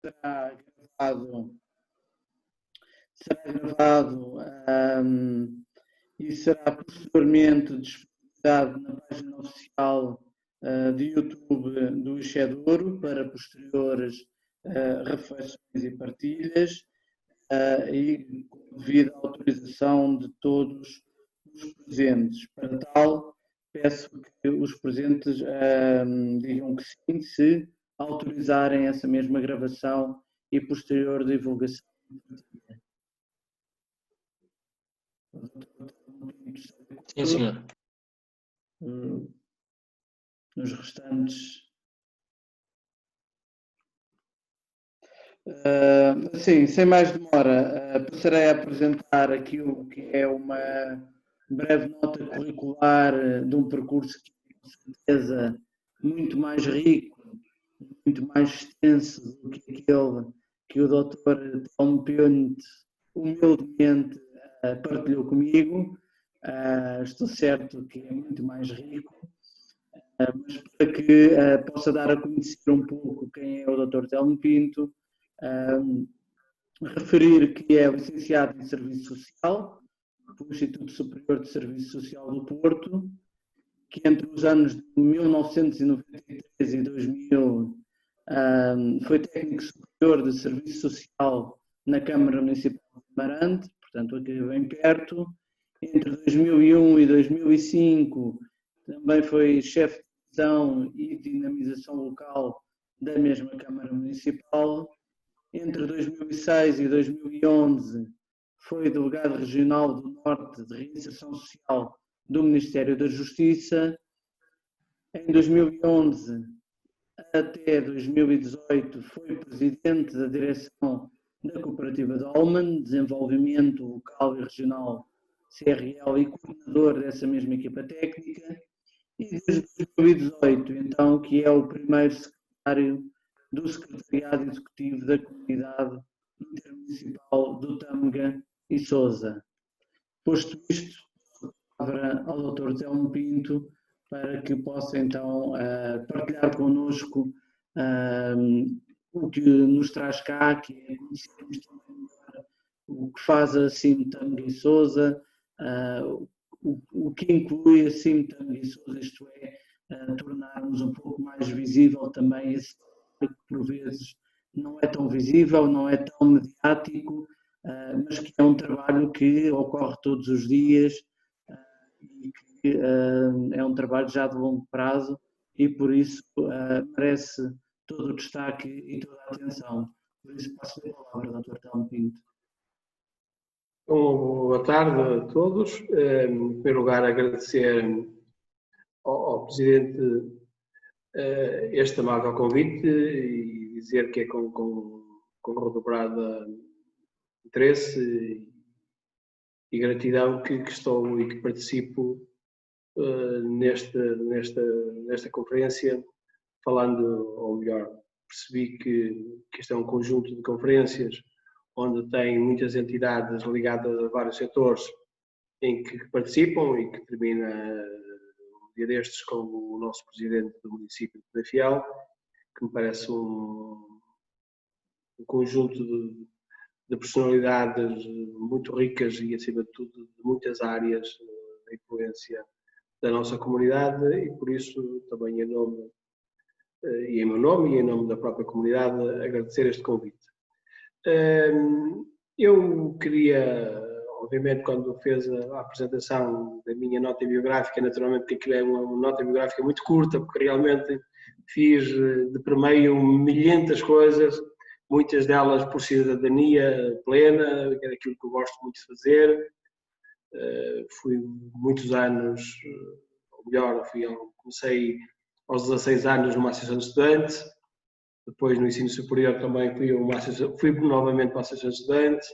será gravado e será posteriormente disponibilizado na página oficial de YouTube do Ixedouro para posteriores reflexões e partilhas e com devida autorização de todos os presentes. Para tal, peço que os presentes digam que sim, se autorizarem essa mesma gravação e posterior divulgação. Sim, senhor. Nos restantes. Sim, sem mais demora, passarei a apresentar aquilo que é uma breve nota curricular de um percurso que é, com certeza, muito mais rico, muito mais extenso do que aquele que o Dr. Telmo Pionte humildemente partilhou comigo. Estou certo que é muito mais rico, mas para que possa dar a conhecer um pouco quem é o Dr. Telmo Pinto, referir que é licenciado em Serviço Social pelo Instituto Superior de Serviço Social do Porto, que entre os anos de 1993 e 2000 foi técnico superior de Serviço Social na Câmara Municipal de Amarante, portanto aqui bem perto. Entre 2001 e 2005 também foi chefe de divisão e dinamização local da mesma Câmara Municipal. Entre 2006 e 2011 foi delegado regional do Norte de Reinserção Social do Ministério da Justiça. Em 2011 até 2018 foi presidente da direção da Cooperativa Dolman, Desenvolvimento Local e Regional CRL, e coordenador dessa mesma equipa técnica. E desde 2018, então, que é o primeiro secretário do Secretariado Executivo da Comunidade Intermunicipal do Tâmega e Sousa. Posto isto, a palavra ao Dr. Telmo Pinto para que possa então partilhar connosco o que nos traz cá, que é conhecermos também o que faz a CIM Tâmega e Sousa, o que inclui a CIM Tâmega e Sousa, isto é, tornarmos um pouco mais visível também esse trabalho que por vezes não é tão visível, não é tão mediático, mas que é um trabalho que ocorre todos os dias e que é um trabalho já de longo prazo e por isso merece todo o destaque e toda a atenção. Por isso passo a palavra, Dr. Telmo Pinto. Boa tarde a todos. Em primeiro lugar, agradecer ao Presidente este amável convite e dizer que é com redobrado interesse e gratidão que estou e que participo nesta conferência, falando, ou melhor, percebi que isto é um conjunto de conferências onde tem muitas entidades ligadas a vários setores em que participam e que termina um dia destes com o nosso presidente do município de Penafiel, que me parece um conjunto de personalidades muito ricas e, acima de tudo, de muitas áreas de influência da nossa comunidade e, por isso, também em nome, e em meu nome e em nome da própria comunidade, agradecer este convite. Eu queria, obviamente, quando fez a apresentação da minha nota biográfica, naturalmente que aquilo é uma nota biográfica muito curta, porque realmente fiz de permeio milhentas coisas, muitas delas por cidadania plena, que era aquilo que eu gosto muito de fazer. Fui muitos anos, ou melhor, comecei aos 16 anos numa associação de estudantes, depois no ensino superior também fui novamente para a associação de estudantes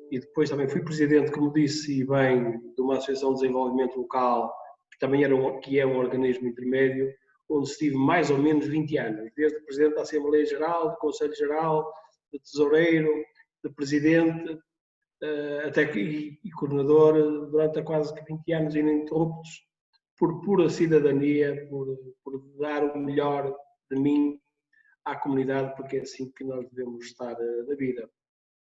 e depois também fui presidente, como disse, e bem, de uma associação de desenvolvimento local, que também é um organismo intermédio, onde estive mais ou menos 20 anos, desde presidente da Assembleia Geral, do Conselho Geral, de tesoureiro, de presidente, até e coordenador durante quase 20 anos ininterruptos, por pura cidadania, por dar o melhor de mim à comunidade, porque é assim que nós devemos estar na vida.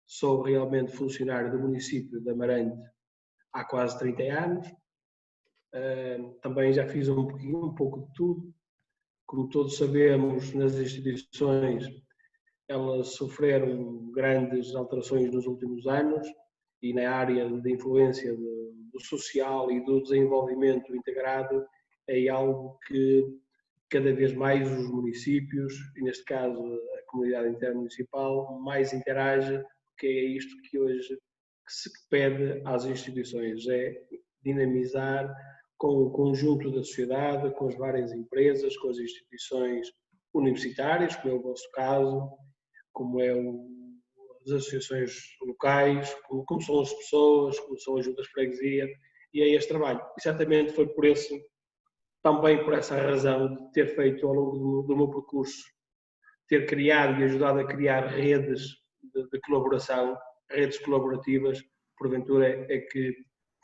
Sou realmente funcionário do município de Amarante há quase 30 anos. Também já fiz um pouco de tudo. Como todos sabemos, nas instituições elas sofreram grandes alterações nos últimos anos e na área de influência do social e do desenvolvimento integrado é algo que cada vez mais os municípios, e neste caso a comunidade intermunicipal, mais interage, que é isto que hoje se pede às instituições, é dinamizar com o conjunto da sociedade, com as várias empresas, com as instituições universitárias, como é o vosso caso, como é as associações locais, como são as pessoas, como são as juntas de freguesia, e é este trabalho. E certamente foi também por essa razão de ter feito ao longo do meu percurso, ter criado e ajudado a criar redes de colaboração, redes colaborativas, porventura é que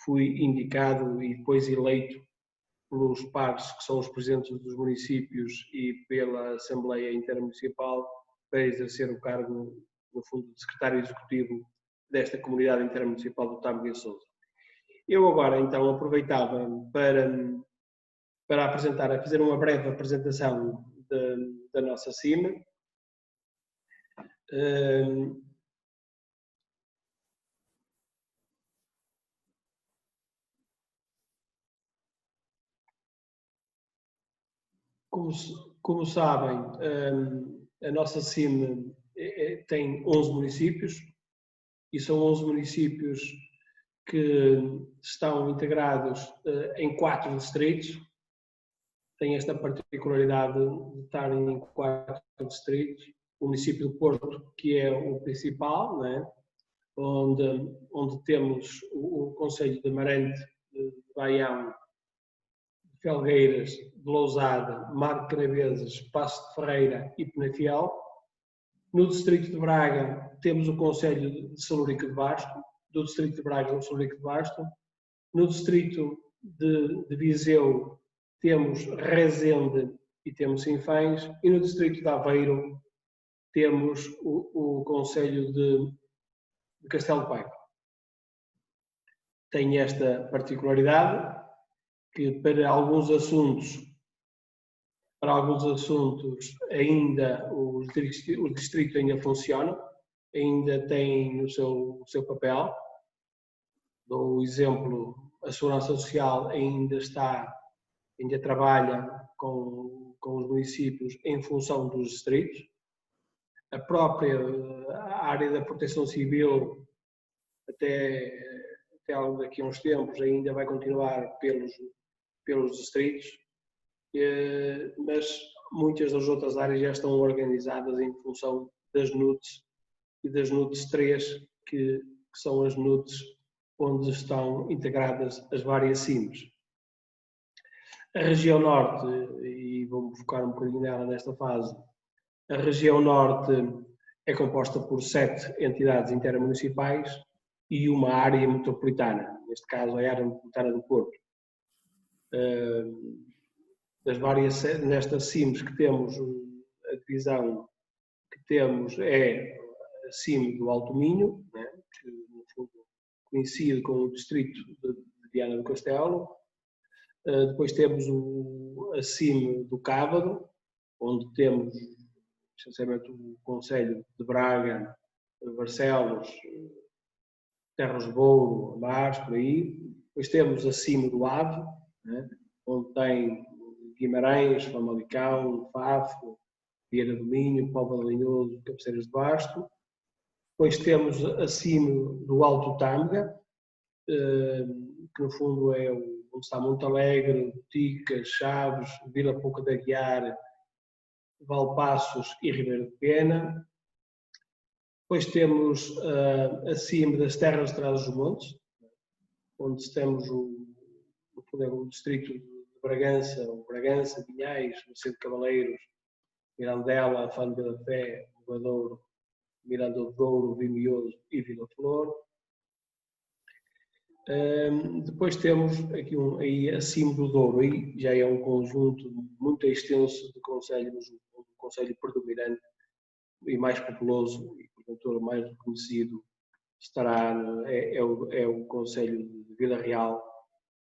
fui indicado e depois eleito pelos pares, que são os presidentes dos municípios, e pela Assembleia Intermunicipal, para exercer o cargo, no fundo, de secretário executivo desta comunidade intermunicipal do Tâmega e Sousa. Eu agora, então, aproveitava para fazer uma breve apresentação da nossa CIM. Como sabem, a nossa CIM tem 11 municípios e são 11 municípios que estão integrados em 4 distritos. Tem esta particularidade de estarem em 4 distritos. O município do Porto, que é o principal, né? onde temos o concelho de Amarante, de Baião, de Felgueiras, de Lousada, Mar de Canavesas, Paço de Ferreira e Penafiel. No distrito de Braga temos o concelho de Salurico de Basto, do distrito de Braga o Salurico de Basto. No distrito de Viseu temos Rezende e temos Sinfãs, e no distrito de Aveiro temos o concelho de Castelo de Paiva. Tem esta particularidade que para alguns assuntos ainda o distrito ainda funciona, ainda tem o seu papel. Dou o exemplo, a Segurança Social ainda trabalha com os municípios em função dos distritos. A própria área da proteção civil, até daqui a uns tempos, ainda vai continuar pelos distritos, mas muitas das outras áreas já estão organizadas em função das NUTs e das NUTs 3, que são as NUTs onde estão integradas as várias CIMs. A região norte, e vou-me focar um bocadinho nela nesta fase, a região norte é composta por 7 entidades intermunicipais e uma área metropolitana, neste caso a área metropolitana do Porto. Nestas CIMs que temos, a divisão que temos é a CIM do Alto Minho, né, que no fundo coincide com o distrito de Viana do Castelo. Depois temos a CIM do Cávado, onde temos essencialmente o concelho de Braga, Barcelos, Terras de Bouro, Amares, por aí. Depois temos a CIM do Ave, né, onde tem Guimarães, Famalicão, Fafo, Vieira do Minho, Póvoa de Lanhoso, Cabeceiras de Basto. Depois temos a CIM do Alto Tâmega, que no fundo é onde está Monte Alegre, Boticas, Chaves, Vila Pouca de Aguiar, Valpaços e Ribeiro de Pena. Depois temos a CIM das Terras de Trás-os-Montes, onde temos o distrito de Bragança, Vinhais, Vicente de Cavaleiros, Mirandela, Fano de Vila Fé, Bogadouro, Miranda do Douro, Vimioso e Vila Flor. Depois temos aqui aí acima do Douro, aí já é um conjunto muito extenso de concelhos, o concelho predominante e mais populoso e, portanto, mais reconhecido é o concelho de Vila Real,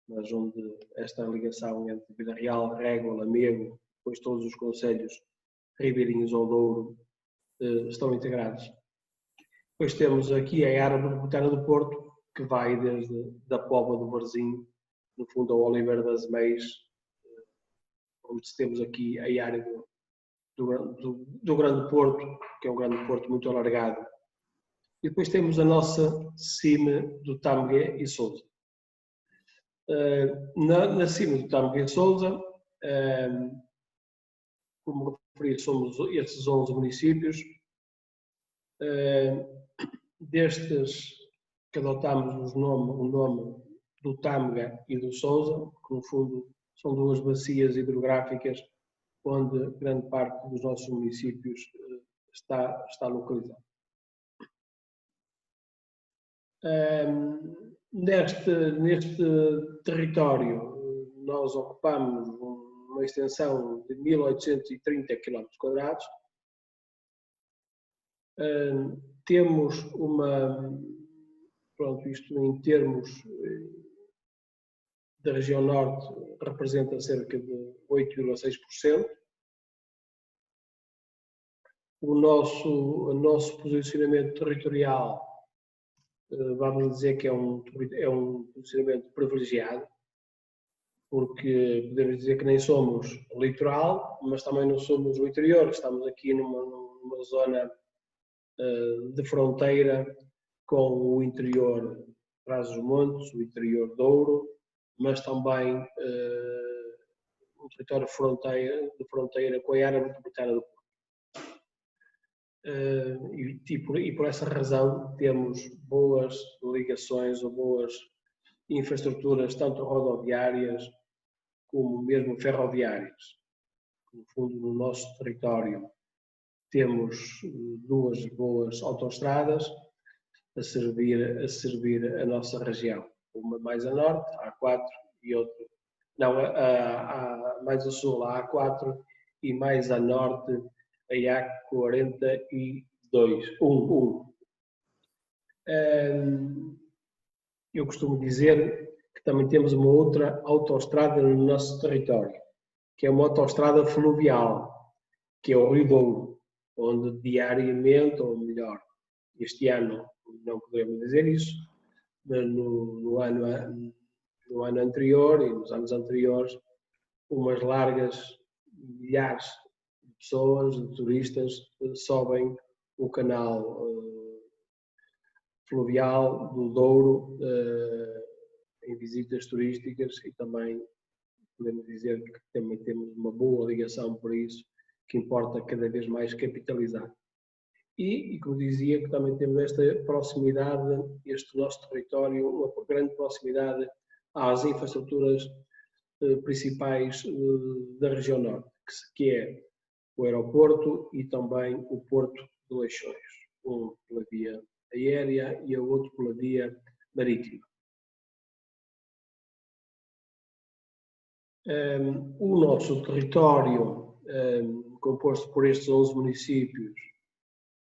mas onde esta ligação entre Vila Real, Régua, Lamego, depois todos os concelhos ribeirinhos ao Douro estão integrados. Depois temos aqui a área metropolitana do Porto, que vai desde da Póvoa do Varzim, no fundo ao Oliveira das Meias, onde temos aqui a área do Grande Porto, que é um Grande Porto muito alargado. E depois temos a nossa cime do Tâmega e Sousa. Na cime do Tâmega e Sousa, como referi, somos estes 11 municípios. Destes que adotamos o nome do Tâmega e do Sousa, que no fundo são duas bacias hidrográficas onde grande parte dos nossos municípios está localizada. Neste território nós ocupamos uma extensão de 1830 km². Temos isto em termos da região norte representa cerca de 8,6%. O nosso posicionamento territorial, vamos dizer que é um posicionamento privilegiado, porque podemos dizer que nem somos litoral, mas também não somos o interior. Estamos aqui numa zona de fronteira com o interior Trás-os-Montes, o interior Douro, mas também um território de fronteira com a área metropolitana do Porto. E por essa razão temos boas ligações ou boas infraestruturas, tanto rodoviárias como mesmo ferroviárias. No fundo, no nosso território temos duas boas autoestradas a servir a nossa região. Uma mais a norte, a A4, e outra, mais a sul, a A4, e mais a norte, a A42. Eu costumo dizer que também temos uma outra autoestrada no nosso território, que é uma autoestrada fluvial, que é o Rio Douro, onde diariamente, ou melhor, este ano não podemos dizer isso, mas no ano anterior e nos anos anteriores, umas largas milhares de pessoas, de turistas, sobem o canal fluvial do Douro em visitas turísticas, e também podemos dizer que também temos uma boa ligação por isso, que importa cada vez mais capitalizar. E como dizia, que também temos esta proximidade, este nosso território, uma grande proximidade às infraestruturas principais da região norte, que é o aeroporto e também o porto de Leixões, um pela via aérea e o outro pela via marítima. O nosso território, composto por estes 11 municípios,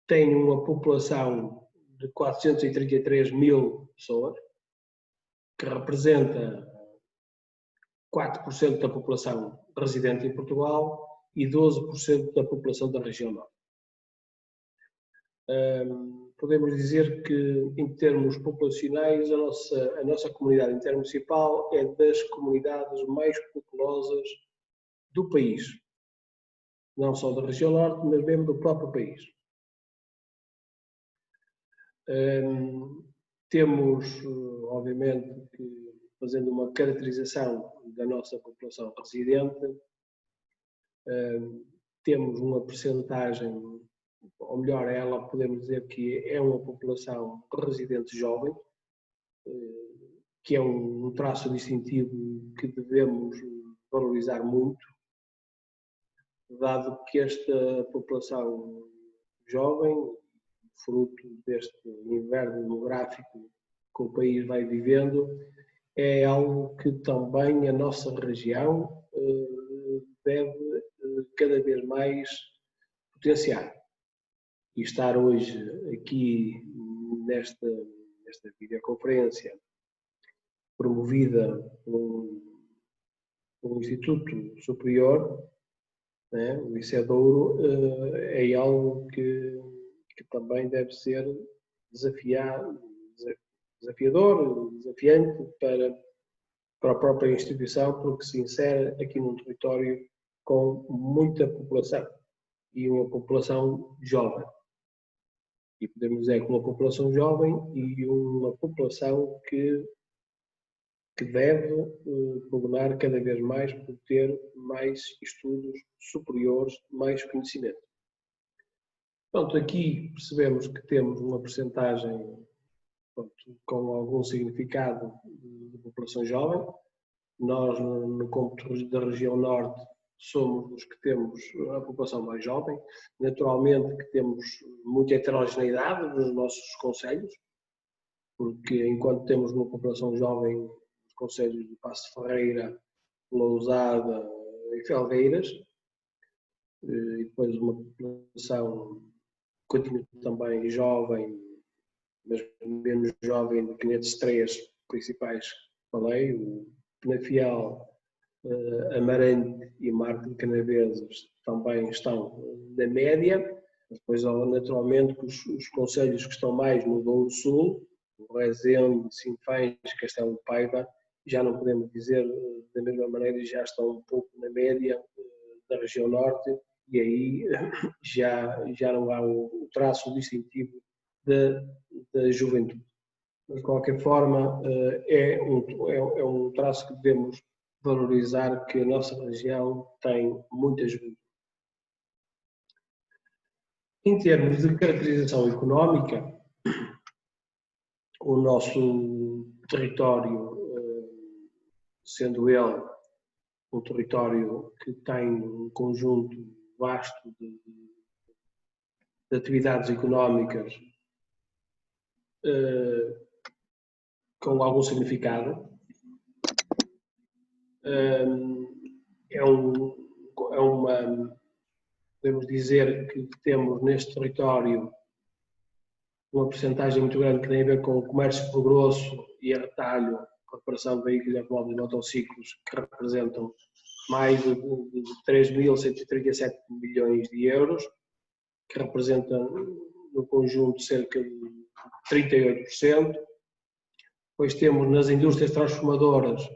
tem uma população de 433 mil pessoas, que representa 4% da população residente em Portugal e 12% da população da região norte. Podemos dizer que, em termos populacionais, a nossa comunidade intermunicipal é das comunidades mais populosas do país. Não só da região norte, mas mesmo do próprio país. Temos, obviamente, que, fazendo uma caracterização da nossa população residente, temos uma percentagem, ou melhor, ela podemos dizer que é uma população residente jovem, que é um traço distintivo que devemos valorizar muito, dado que esta população jovem, fruto deste inverno demográfico que o país vai vivendo, é algo que também a nossa região deve cada vez mais potenciar. e estar hoje aqui nesta videoconferência promovida por um Instituto Superior, né, o ICEDouro, é algo que também deve ser desafiador, desafiante para a própria instituição, porque se insere aqui num território com muita população e uma população jovem. E podemos dizer que uma população jovem e uma população que deve pugnar cada vez mais por ter mais estudos superiores, mais conhecimento. Portanto, aqui percebemos que temos uma percentagem com algum significado de população jovem. Nós, no cômputo da região norte, somos os que temos a população mais jovem. Naturalmente que temos muita heterogeneidade nos nossos concelhos, porque enquanto temos uma população jovem nos concelhos de Paços de Ferreira, Lousada e Felgueiras, e depois uma população continua também jovem, mas menos jovem do que nestes três principais que falei, o Penafiel, Amarante e Marco de Canaveses também estão na média. Depois, naturalmente, os concelhos que estão mais no Douro Sul, o Rezende, Sinfãs, Castelo de Paiva, já não podemos dizer da mesma maneira, já estão um pouco na média da região norte, e aí já não há o traço distintivo da juventude. De qualquer forma, é um traço que devemos valorizar, que a nossa região tem muita juventude. Em termos de caracterização económica, o nosso território, sendo ele um território que tem um conjunto vasto de atividades económicas com algum significado, podemos dizer que temos neste território uma percentagem muito grande que tem a ver com o comércio por grosso e a retalho, a reparação de veículos, automóveis e motociclos, que representam mais de 3.137 milhões de euros, que representam no conjunto cerca de 38%. Depois temos nas indústrias transformadoras,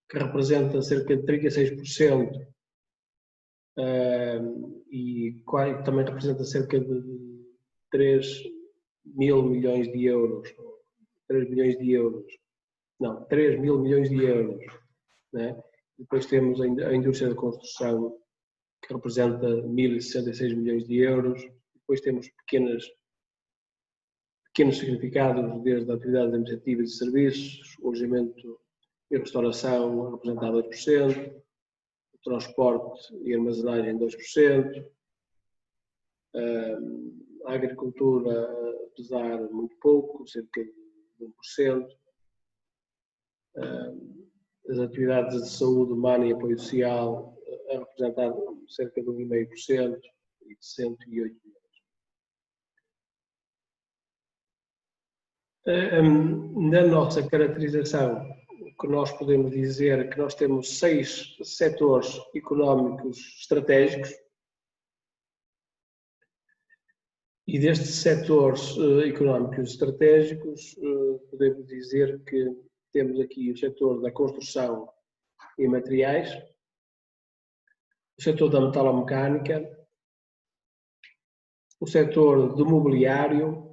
que representa cerca de 36%, e também representa cerca de 3 mil milhões de euros, 3 mil milhões de euros. Né? Depois temos a indústria da construção, que representa 1.066 milhões de euros. Depois temos pequenos significados, desde a atividade administrativa e de serviços, o alojamento e restauração a representar 2%, o transporte e armazenagem 2%, a agricultura, apesar muito pouco, cerca de 1%, as atividades de saúde humana e apoio social a representar cerca de 1,5% e de 108 milhões. Na nossa caracterização, o que nós podemos dizer é que nós temos 6 setores económicos estratégicos, e destes setores económicos estratégicos podemos dizer que temos aqui o setor da construção e materiais, o setor da metalomecânica, o setor do mobiliário,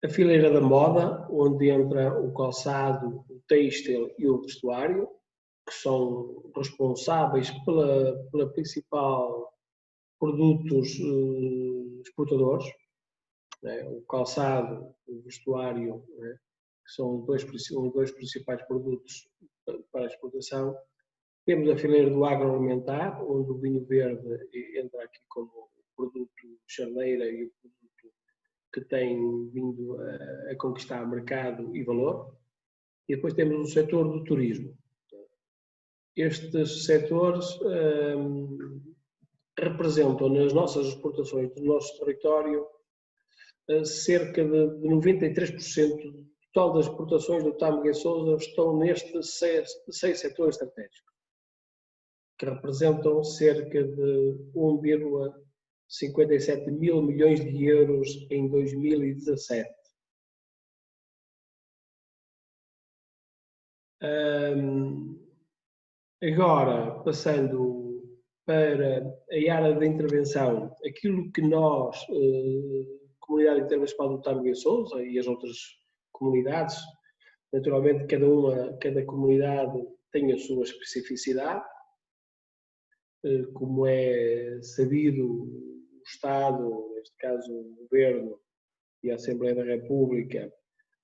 a fileira da moda, onde entra o calçado, o têxtil e o vestuário, que são responsáveis pela principal produtos exportadores, né? O calçado, o vestuário, né? Que são os dois principais produtos para a exportação. Temos a fileira do agroalimentar, onde o vinho verde entra aqui como produto charneira e o produto que tem vindo a conquistar mercado e valor. E depois temos o setor do turismo. Estes setores representam nas nossas exportações do nosso território cerca de 93% do total das exportações do Tâmega e Sousa estão nestes 6 setores estratégicos, que representam cerca de 1,57 mil milhões de euros em 2017. Agora, passando para a área de intervenção, aquilo que nós, Comunidade Intermunicipal do Tâmega e Sousa e as outras comunidades, naturalmente cada comunidade tem a sua especificidade, como é sabido, o Estado, neste caso o Governo e a Assembleia da República,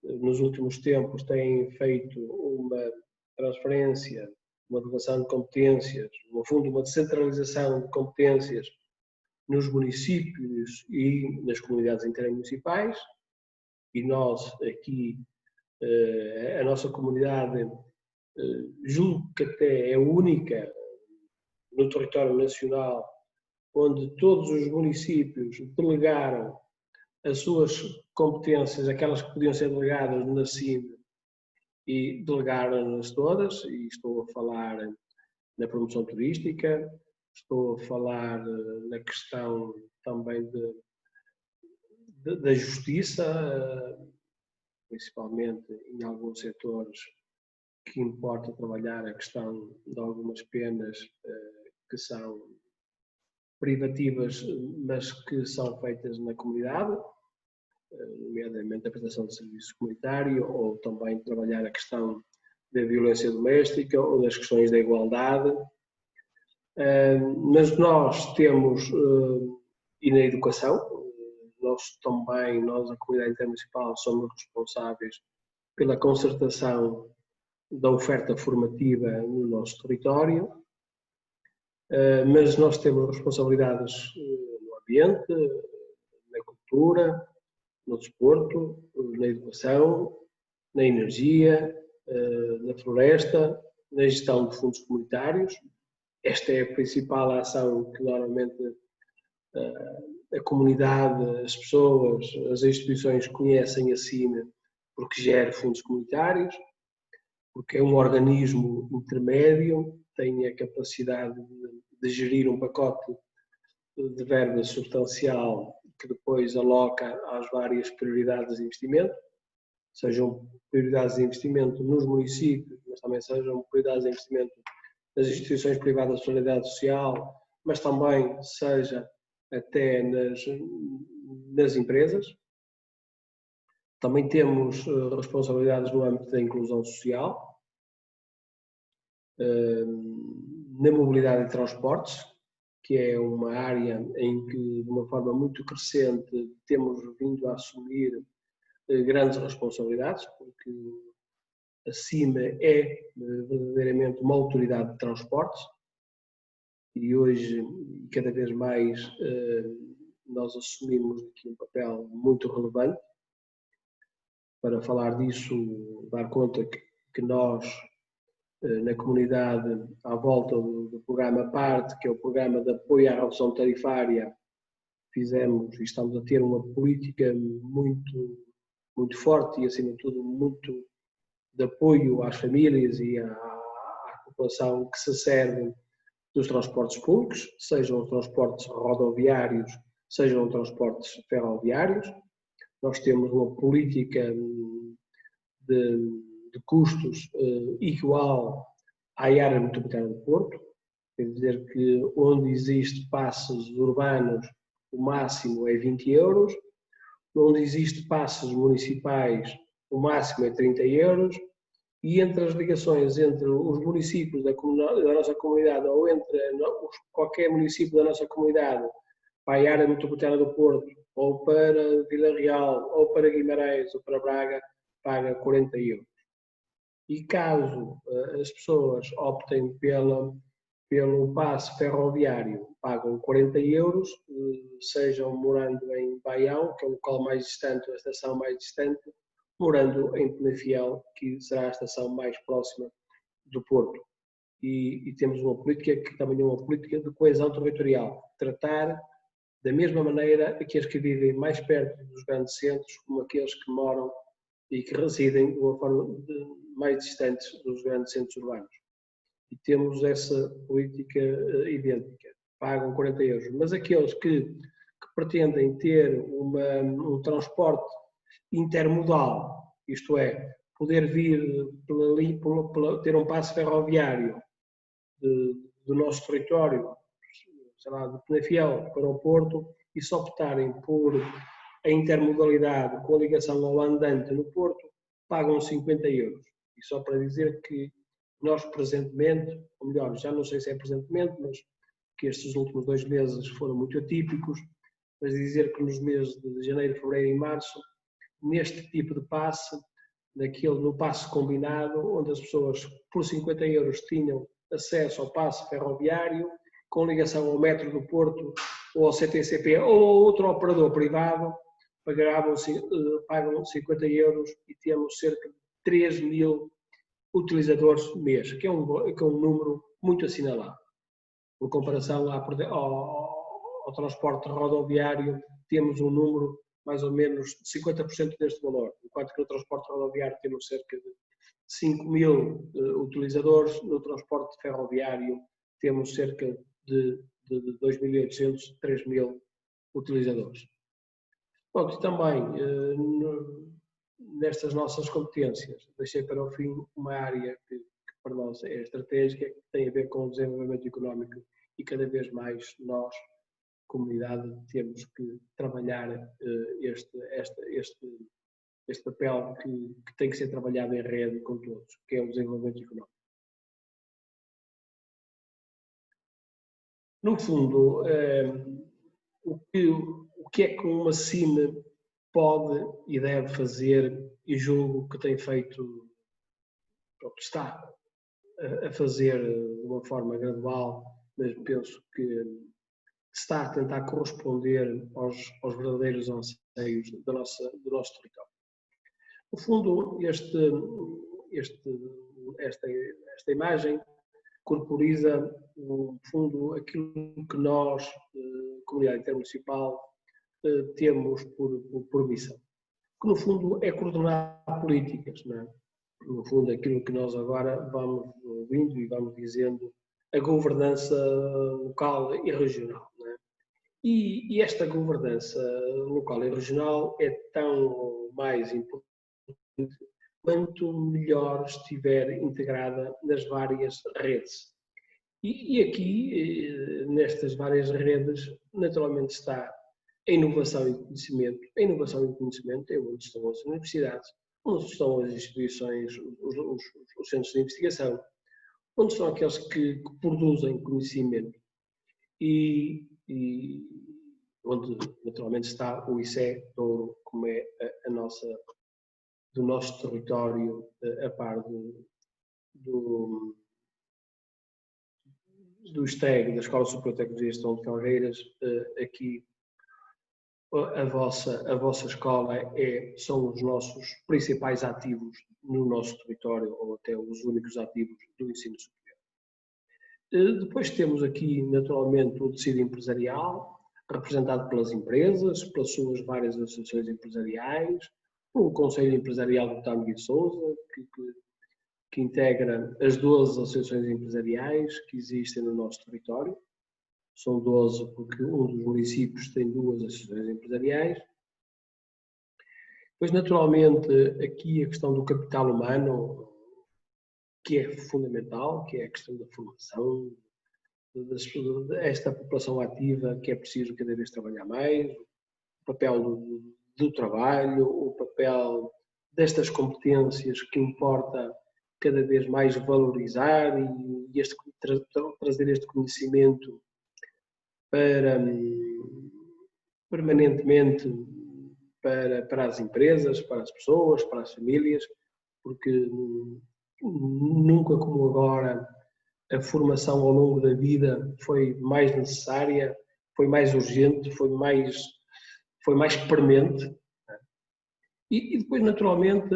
nos últimos tempos têm feito uma transferência, uma delegação de competências, no fundo uma descentralização de competências nos municípios e nas comunidades intermunicipais, e nós aqui, a nossa comunidade, julgo que até é única no território nacional, onde todos os municípios delegaram as suas competências, aquelas que podiam ser delegadas na CIM, e delegaram-nas todas, e estou a falar na promoção turística, estou a falar na questão também da justiça, principalmente em alguns setores que importa trabalhar a questão de algumas penas que são privativas, mas que são feitas na comunidade, nomeadamente a prestação de serviço comunitário, ou também trabalhar a questão da violência doméstica ou das questões da igualdade. Mas nós temos, e na educação, nós, a comunidade intermunicipal, somos responsáveis pela concertação da oferta formativa no nosso território, mas nós temos responsabilidades no ambiente, na cultura, no desporto, na educação, na energia, na floresta, na gestão de fundos comunitários. Esta é a principal ação que normalmente a comunidade, as pessoas, as instituições conhecem a CIM, porque gera fundos comunitários, porque é um organismo intermédio, tem a capacidade de gerir um pacote de verba substancial que depois aloca às várias prioridades de investimento, sejam prioridades de investimento nos municípios, mas também sejam prioridades de investimento nas instituições privadas de solidariedade social, mas também seja até nas empresas. Também temos responsabilidades no âmbito da inclusão social, na mobilidade e transportes, que é uma área em que, de uma forma muito crescente, temos vindo a assumir grandes responsabilidades, porque a CIM é verdadeiramente uma autoridade de transportes e hoje, cada vez mais, nós assumimos aqui um papel muito relevante. Para falar disso, dar conta que nós, na comunidade, à volta do programa PARTE, que é o Programa de Apoio à Redução Tarifária, fizemos e estamos a ter uma política muito forte e, acima de tudo, muito de apoio às famílias e à população que se serve dos transportes públicos, sejam transportes rodoviários, sejam transportes ferroviários. Nós temos uma política de custos igual à área metropolitana do Porto, quer dizer que onde existe passos urbanos o máximo é 20 euros, onde existe passos municipais o máximo é 30 euros, e entre as ligações entre os municípios da nossa comunidade ou entre qualquer município da nossa comunidade para a área metropolitana do Porto, ou para Vila Real, ou para Guimarães, ou para Braga, paga 40 euros. E caso as pessoas optem pelo passe ferroviário, pagam 40 euros, sejam morando em Baião, que é o local mais distante, a estação mais distante, morando em Penafiel, que será a estação mais próxima do Porto. e temos uma política que também é uma política de coesão territorial, tratar da mesma maneira aqueles que vivem mais perto dos grandes centros como aqueles que moram e que residem de uma forma mais distantes dos grandes centros urbanos. E temos essa política idêntica, pagam 40 euros. Mas aqueles que pretendem ter um transporte intermodal, isto é, poder vir ter um passo ferroviário do nosso território, sei lá, de Penafiel para o Porto, e só optarem por a intermodalidade com a ligação ao andante no Porto, pagam 50 euros. E só para dizer que nós presentemente, ou melhor, já não sei se é presentemente, mas que estes últimos 2 meses foram muito atípicos, mas dizer que nos meses de janeiro, fevereiro e março, neste tipo de passe, no passe combinado, onde as pessoas por 50 euros tinham acesso ao passe ferroviário, com ligação ao metro do Porto, ou ao CTCP, ou a outro operador privado, pagam 50 euros e temos cerca de 3.000 utilizadores mês, que é um número muito assinalado. Por comparação ao transporte rodoviário, temos um número mais ou menos de 50% deste valor, enquanto que no transporte rodoviário temos cerca de 5.000 utilizadores, no transporte ferroviário temos cerca de 2.800, 3.000 utilizadores. Pronto, também, nestas nossas competências, deixei para o fim uma área que para nós é estratégica, que tem a ver com o desenvolvimento económico e cada vez mais nós, comunidade, temos que trabalhar este papel que tem que ser trabalhado em rede com todos, que é o desenvolvimento económico. No fundo, o que é que uma CIM pode e deve fazer, e julgo que tem feito, está a fazer de uma forma gradual, mas penso que está a tentar corresponder aos verdadeiros anseios do nosso território. No fundo, esta imagem corporiza, no fundo, aquilo que nós, comunidade intermunicipal, temos por missão. Que, no fundo, é coordenar políticas, não é? No fundo, aquilo que nós agora vamos ouvindo e vamos dizendo, a governança local e regional, não é? E esta governança local e regional é tão mais importante quanto melhor estiver integrada nas várias redes. E aqui, nestas várias redes, naturalmente está a inovação e conhecimento. A inovação e conhecimento é onde estão as universidades, onde estão as instituições, os centros de investigação, onde estão aqueles que produzem conhecimento e onde naturalmente está o ICE Douro, como é do nosso território, a par do STEG, da Escola Superior de Tecnologia e Gestão de Felgueiras. Aqui a vossa escola são os nossos principais ativos no nosso território, ou até os únicos ativos do ensino superior. Depois temos aqui, naturalmente, o tecido empresarial, representado pelas empresas, pelas suas várias associações empresariais, pelo Conselho Empresarial do Tâmega e Sousa, que integra as 12 associações empresariais que existem no nosso território. São 12 porque um dos municípios tem 2 associações empresariais. Depois, naturalmente, aqui a questão do capital humano, que é fundamental, que é a questão da formação, desta população ativa que é preciso cada vez trabalhar mais, o papel do trabalho, o papel destas competências que importa cada vez mais valorizar e trazer este conhecimento permanentemente para as empresas, para as pessoas, para as famílias, porque nunca como agora a formação ao longo da vida foi mais necessária, foi mais urgente, foi mais premente. E depois, naturalmente,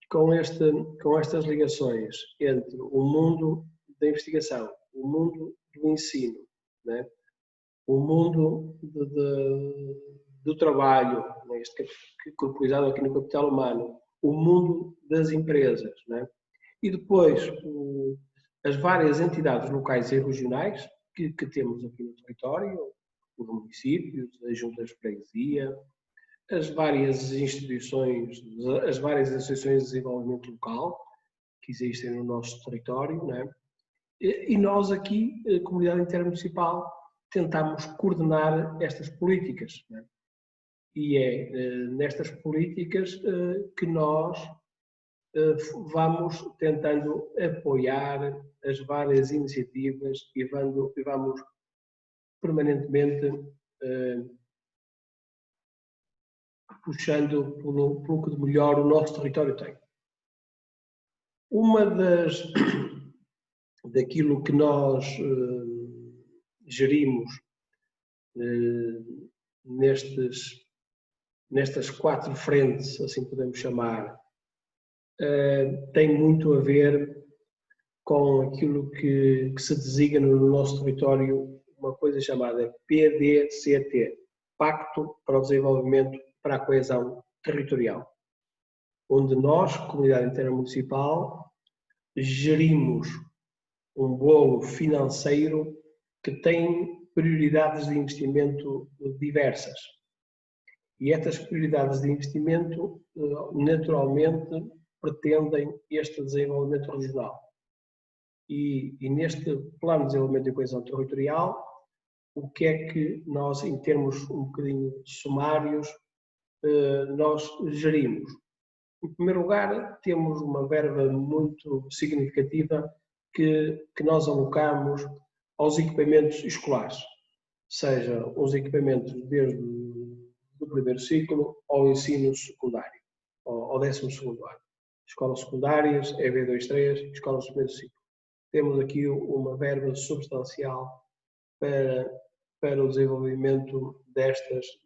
com estas ligações entre o mundo da investigação, o mundo do ensino, né? O mundo do trabalho, né? Este corporizado aqui no capital humano, o mundo das empresas, né? E depois as várias entidades locais e regionais que temos aqui no território, os municípios, as juntas de freguesia, as várias instituições, as várias associações de desenvolvimento local que existem no nosso território, né? E nós aqui, a comunidade intermunicipal, tentamos coordenar estas políticas, né? E é nestas políticas que nós vamos tentando apoiar as várias iniciativas e vamos permanentemente puxando pelo que de melhor o nosso território tem. Uma daquilo que nós gerimos nestas 4 frentes, assim podemos chamar, tem muito a ver com aquilo que se designa no nosso território uma coisa chamada PDCT, Pacto para o Desenvolvimento para a Coesão Territorial, onde nós, comunidade intermunicipal, gerimos um bolo financeiro que tem prioridades de investimento diversas. E estas prioridades de investimento, naturalmente, pretendem este desenvolvimento regional. E neste plano de desenvolvimento e coesão territorial, o que é que nós, em termos um bocadinho sumários, nós gerimos? Em primeiro lugar, temos uma verba muito significativa que nós alocamos aos equipamentos escolares, seja os equipamentos desde o primeiro ciclo ao ensino secundário, ao 12º ano. Escolas secundárias, EB2-3, escolas de primeiro ciclo. Temos aqui uma verba substancial para o desenvolvimento destes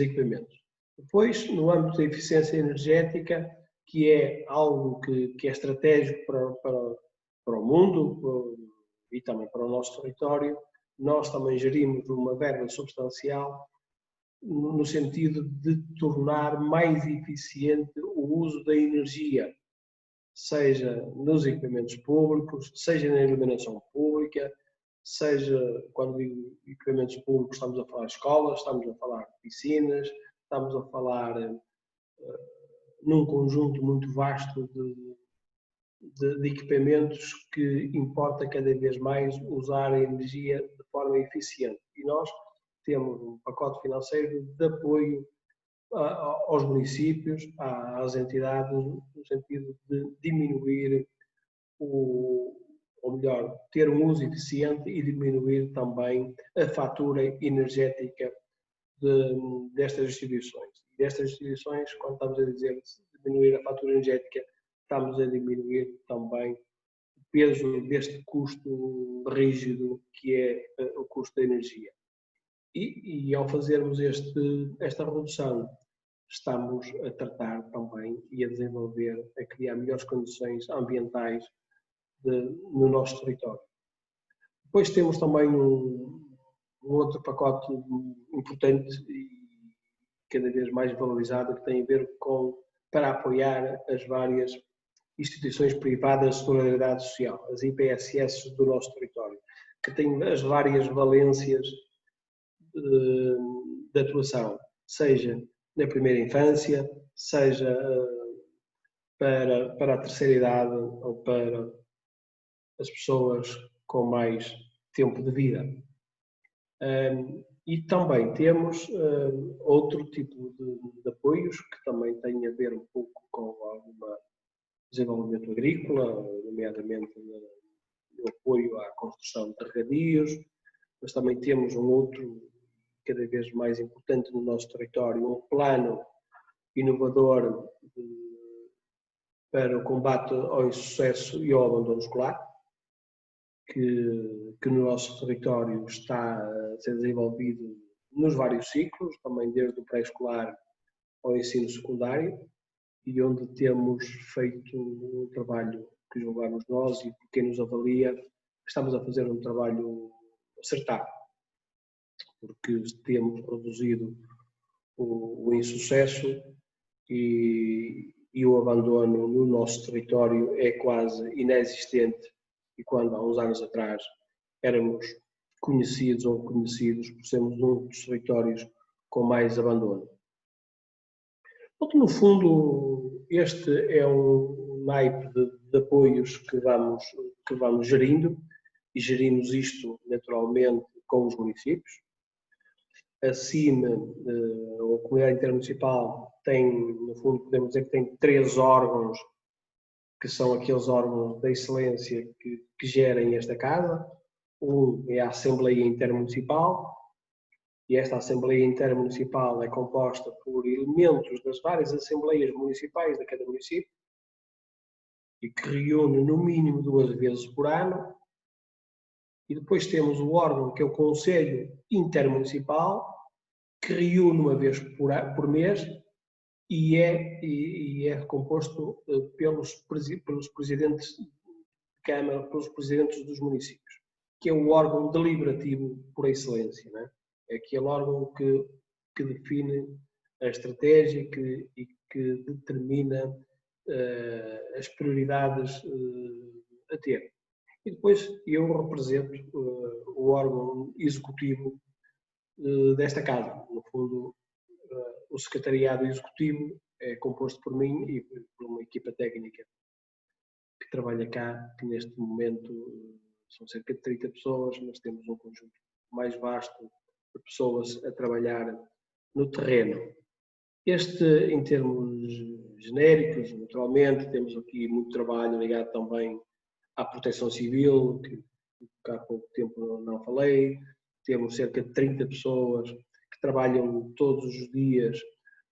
equipamentos. Depois, no âmbito da eficiência energética, que é algo que é estratégico para o mundo e também para o nosso território, nós também gerimos uma verba substancial no sentido de tornar mais eficiente o uso da energia, seja nos equipamentos públicos, seja na iluminação pública, seja quando digo equipamentos públicos estamos a falar de escolas, estamos a falar de piscinas, estamos a falar num conjunto muito vasto de equipamentos que importa cada vez mais usar a energia de forma eficiente. E nós temos um pacote financeiro de apoio aos municípios, às entidades, no sentido de diminuir ou melhor, ter um uso eficiente e diminuir também a fatura energética destas instituições. Destas instituições, quando estamos a dizer diminuir a fatura energética, estamos a diminuir também o peso deste custo rígido que é o custo da energia. E ao fazermos esta redução, estamos a tratar também e a desenvolver, a criar melhores condições ambientais no nosso território. Depois temos também um outro pacote importante e cada vez mais valorizado que tem a ver para apoiar as várias instituições privadas de solidariedade social, as IPSS do nosso território, que têm as várias valências de atuação, seja na primeira infância, seja para a terceira idade ou para as pessoas com mais tempo de vida. E também temos outro tipo de apoios que também têm a ver um pouco com algum desenvolvimento agrícola, nomeadamente o apoio à construção de regadios, mas também temos um outro, cada vez mais importante no nosso território, um plano inovador para o combate ao insucesso e ao abandono escolar, que no nosso território está a ser desenvolvido nos vários ciclos, também desde o pré-escolar ao ensino secundário, e onde temos feito um trabalho que julgamos nós e por quem nos avalia, estamos a fazer um trabalho acertado, porque temos reduzido o insucesso e o abandono no nosso território é quase inexistente, e quando há uns anos atrás éramos conhecidos ou reconhecidos por sermos um dos territórios com mais abandono. Porque, no fundo, este é um naipe de apoios que vamos gerindo, e gerimos isto naturalmente com os municípios. Acima, a comunidade intermunicipal tem, no fundo, podemos dizer que tem 3 órgãos, que são aqueles órgãos da excelência que gerem esta casa. Um é a Assembleia Intermunicipal, e esta Assembleia Intermunicipal é composta por elementos das várias Assembleias Municipais de cada município, e que reúne no mínimo 2 vezes por ano. E depois temos o órgão que é o Conselho Intermunicipal, que reúne 1 vez por mês e é composto pelos presidentes de Câmara, pelos presidentes dos municípios, que é o órgão deliberativo por excelência, não é? É aquele órgão que define a estratégia e que determina as prioridades a ter. E depois eu represento o órgão executivo desta casa. No fundo, o secretariado executivo é composto por mim e por uma equipa técnica que trabalha cá, que neste momento são cerca de 30 pessoas, mas temos um conjunto mais vasto de pessoas a trabalhar no terreno. Em termos genéricos, naturalmente, temos aqui muito trabalho ligado também à proteção civil, que há pouco tempo não falei. Temos cerca de 30 pessoas que trabalham todos os dias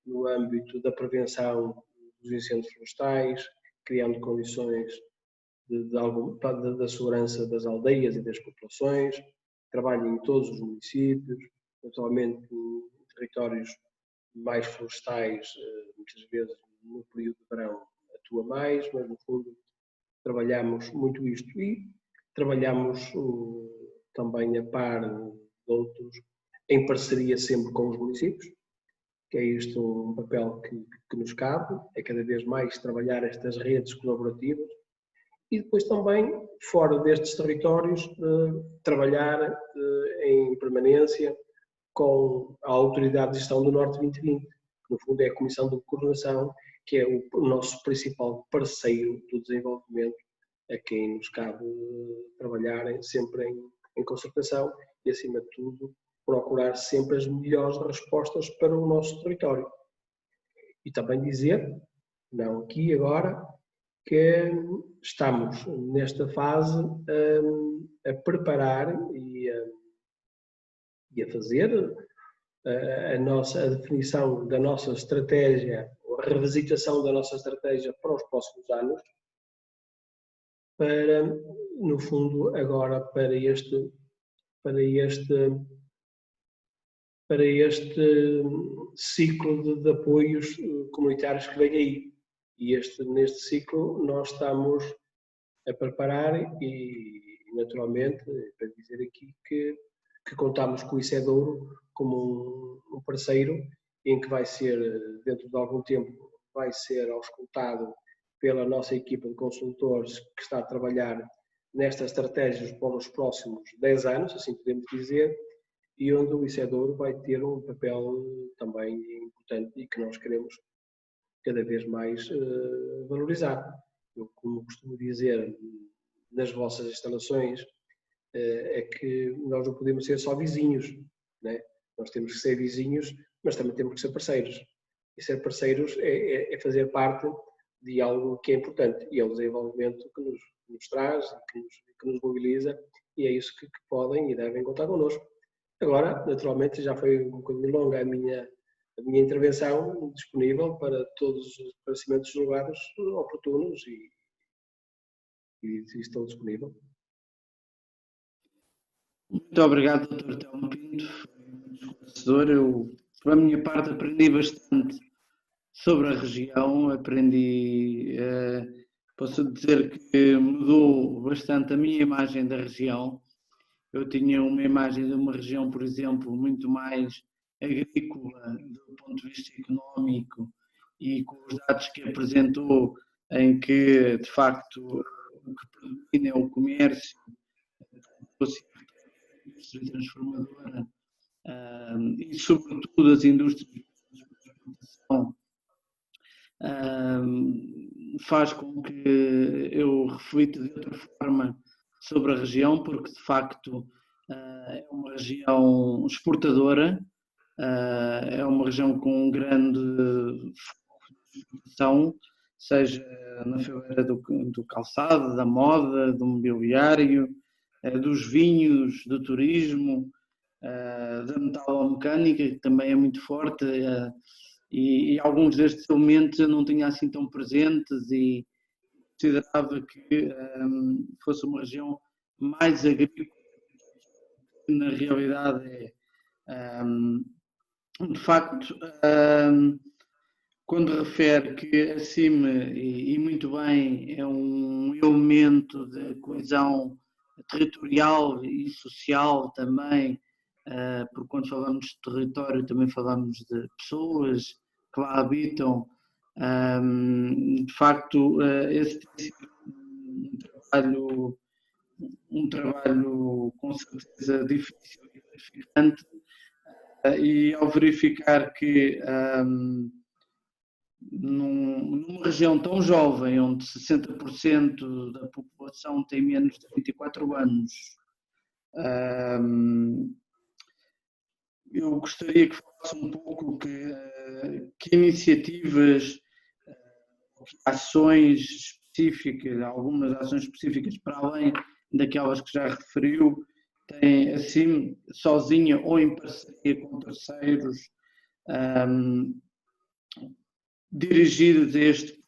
no âmbito da prevenção dos incêndios florestais, criando condições da segurança das aldeias e das populações. Trabalham em todos os municípios, atualmente em territórios mais florestais, muitas vezes no período de verão atua mais, mas no fundo trabalhamos muito isto e trabalhamos também a par de outros, em parceria sempre com os municípios, que é isto um papel que nos cabe, é cada vez mais trabalhar estas redes colaborativas e depois também, fora destes territórios, trabalhar em permanência com a Autoridade de Gestão do Norte 2020, que no fundo é a Comissão de Coordenação, que é o nosso principal parceiro do desenvolvimento, a quem nos cabe trabalhar sempre em concertação e, acima de tudo, procurar sempre as melhores respostas para o nosso território. E também dizer, não aqui agora, que estamos nesta fase a preparar e a fazer a definição da nossa estratégia, a revisitação da nossa estratégia para os próximos anos, para, no fundo, agora para este ciclo de apoios comunitários que vem aí. E neste ciclo nós estamos a preparar e naturalmente, para dizer aqui que contamos com o ICEDouro como um parceiro em que vai ser, dentro de algum tempo, vai ser auscultado pela nossa equipa de consultores que está a trabalhar nestas estratégias para os próximos 10 anos, assim podemos dizer, e onde o ICEDouro vai ter um papel também importante e que nós queremos cada vez mais valorizar. Eu, como costumo dizer nas vossas instalações, é que nós não podemos ser só vizinhos, né? Nós temos que ser vizinhos, mas também temos que ser parceiros. E ser parceiros é fazer parte de algo que é importante e é o desenvolvimento que nos traz, que nos mobiliza, e é isso que podem e devem contar connosco. Agora, naturalmente, já foi um bocadinho longa a minha intervenção, disponível para todos os esclarecimentos julgados oportunos e estou disponível. Muito obrigado, Dr. Telmo Pinto, foi muito esclarecedor. Eu, por a minha parte, aprendi bastante sobre a região, aprendi posso dizer que mudou bastante a minha imagem da região. Eu tinha uma imagem de uma região, por exemplo, muito mais agrícola do ponto de vista económico e com os dados que apresentou, em que, de facto, o que predomina é o comércio, a indústria transformadora e, sobretudo, as indústrias de exportação, faz com que eu reflita de outra forma sobre a região, porque de facto é uma região exportadora, é uma região com um grande foco de exportação, seja na fileira do calçado, da moda, do mobiliário, dos vinhos, do turismo, da metalomecânica, que também é muito forte, e alguns destes elementos eu não tinha assim tão presentes e considerava que fosse uma região mais agrícola, na realidade é, de facto, quando refere que a CIM, e muito bem, é um elemento de coesão territorial e social também, porque quando falamos de território também falamos de pessoas que lá habitam. De facto, esse tem sido um trabalho com certeza difícil e gratificante, e ao verificar que numa região tão jovem, onde 60% da população tem menos de 24 anos, eu gostaria que falasse um pouco que iniciativas, que ações específicas, algumas ações específicas para além daquelas que já referiu, tem assim, sozinha ou em parceria com terceiros, dirigidos a este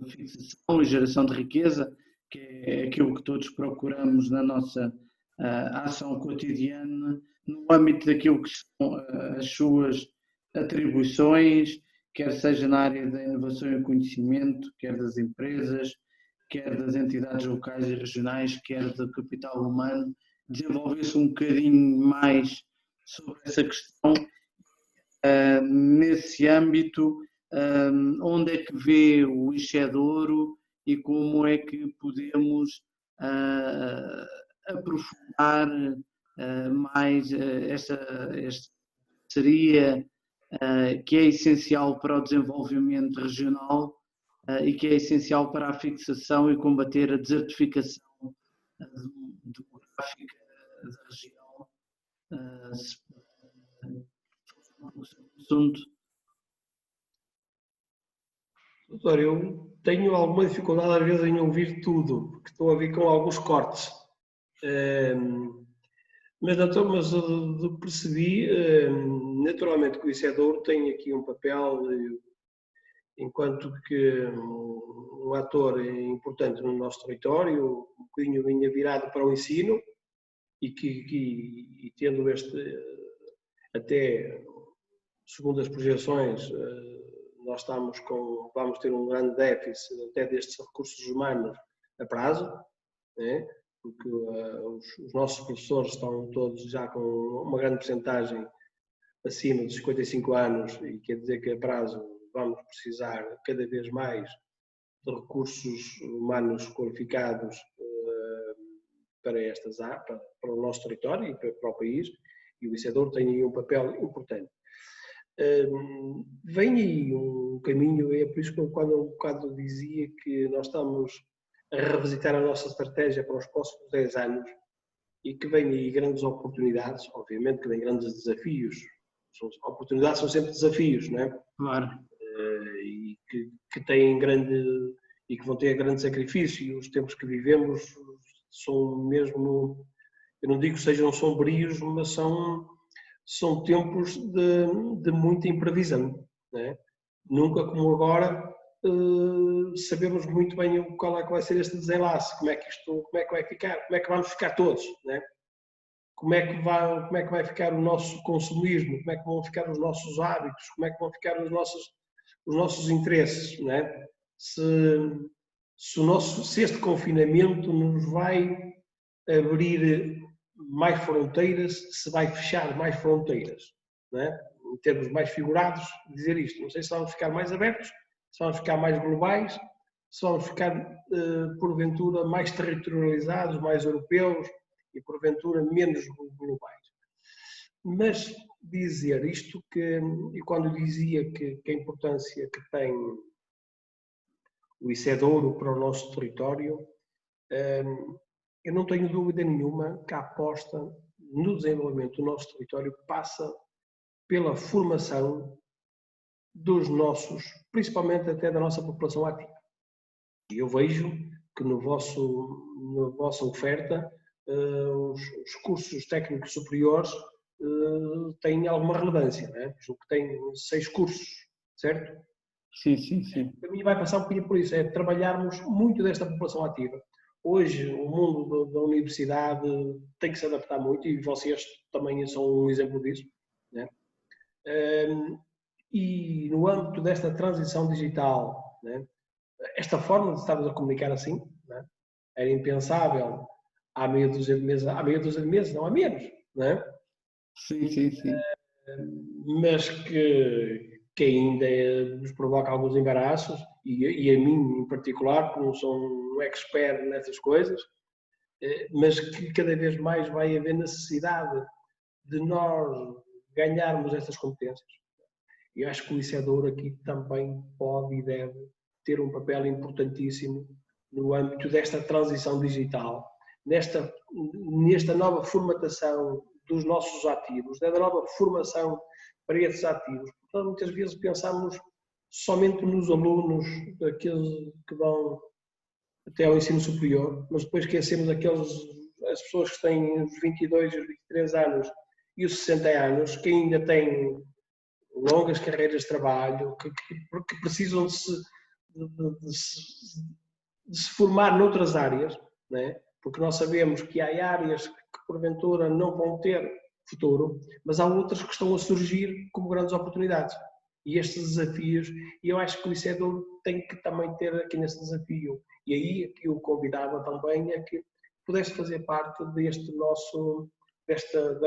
fixação e geração de riqueza, que é aquilo que todos procuramos na nossa ação cotidiana, no âmbito daquilo que são as suas atribuições, quer seja na área da inovação e conhecimento, quer das empresas, quer das entidades locais e regionais, quer do capital humano, desenvolver-se um bocadinho mais sobre essa questão, nesse âmbito, onde é que vê o Enchedouro e como é que podemos aprofundar mais esta parceria que é essencial para o desenvolvimento regional e que é essencial para a fixação e combater a desertificação demográfica da região. Assunto. Doutor, eu tenho alguma dificuldade às vezes em ouvir tudo, porque estou a vir com alguns cortes. Mas, doutor, do que percebi, naturalmente que o Enchedouro tem aqui um papel, enquanto que um ator importante no nosso território, um bocadinho vinha virado para o ensino, e tendo até segundo as projeções, nós vamos ter um grande déficit até destes recursos humanos a prazo, né? Porque os nossos professores estão todos já com uma grande percentagem acima dos 55 anos, e quer dizer que a prazo vamos precisar cada vez mais de recursos humanos qualificados para para o nosso território e para o país, e o Enchedouro tem aí um papel importante. Vem aí um caminho, é por isso que eu quando um bocado dizia que nós estamos a revisitar a nossa estratégia para os próximos 10 anos, e que vem aí grandes oportunidades, obviamente que vem grandes desafios. Oportunidades são sempre desafios, não é? Claro. E que têm e que vão ter grande sacrifício, e os tempos que vivemos são mesmo, eu não digo que sejam sombrios, mas são tempos de muita imprevisão, não é? Nunca como agora sabemos muito bem qual é que vai ser este desenlace, como é que vai ficar, como é que vamos ficar todos, não é? Como é que vai ficar o nosso consumismo, como é que vão ficar os nossos hábitos, como é que vão ficar os nossos interesses, não é? se este confinamento nos vai abrir mais fronteiras, se vai fechar mais fronteiras, não é? Em termos mais figurados, dizer isto. Não sei se vamos ficar mais abertos, se vamos ficar mais globais, se vamos ficar, porventura, mais territorializados, mais europeus e, porventura, menos globais. Mas dizer isto, e quando dizia que a importância que tem o ICEDouro para o nosso território, eu não tenho dúvida nenhuma que a aposta no desenvolvimento do nosso território passa pela formação dos nossos, principalmente até da nossa população ativa. E eu vejo que na vossa oferta os cursos técnicos superiores têm alguma relevância, não é? Julgo que tem 6 cursos, certo? Sim. Para mim vai passar um pouquinho por isso, é trabalharmos muito desta população ativa. Hoje o mundo da universidade tem que se adaptar muito e vocês também são um exemplo disso, né? E no âmbito desta transição digital, né, esta forma de estarmos a comunicar assim, né, era impensável há meia dúzia de meses, não há menos, né? Sim. Mas que ainda nos provoca alguns embaraços, e a mim em particular, que não sou um expert nessas coisas, mas que cada vez mais vai haver necessidade de nós ganharmos estas competências. Eu acho que o ICEDouro aqui também pode e deve ter um papel importantíssimo no âmbito desta transição digital, nesta nova formatação dos nossos ativos, da nova formação para esses ativos. Portanto, muitas vezes pensamos somente nos alunos, daqueles que vão até ao ensino superior, mas depois esquecemos as pessoas que têm os 22, os 23 anos e os 60 anos, que ainda têm longas carreiras de trabalho, que precisam de se formar noutras áreas, né? Porque nós sabemos que há áreas que porventura não vão ter futuro, mas há outras que estão a surgir como grandes oportunidades. E estes desafios, e eu acho que o ICEDouro tem que também ter aqui nesse desafio. E aí aqui eu convidava também a que pudesse fazer parte da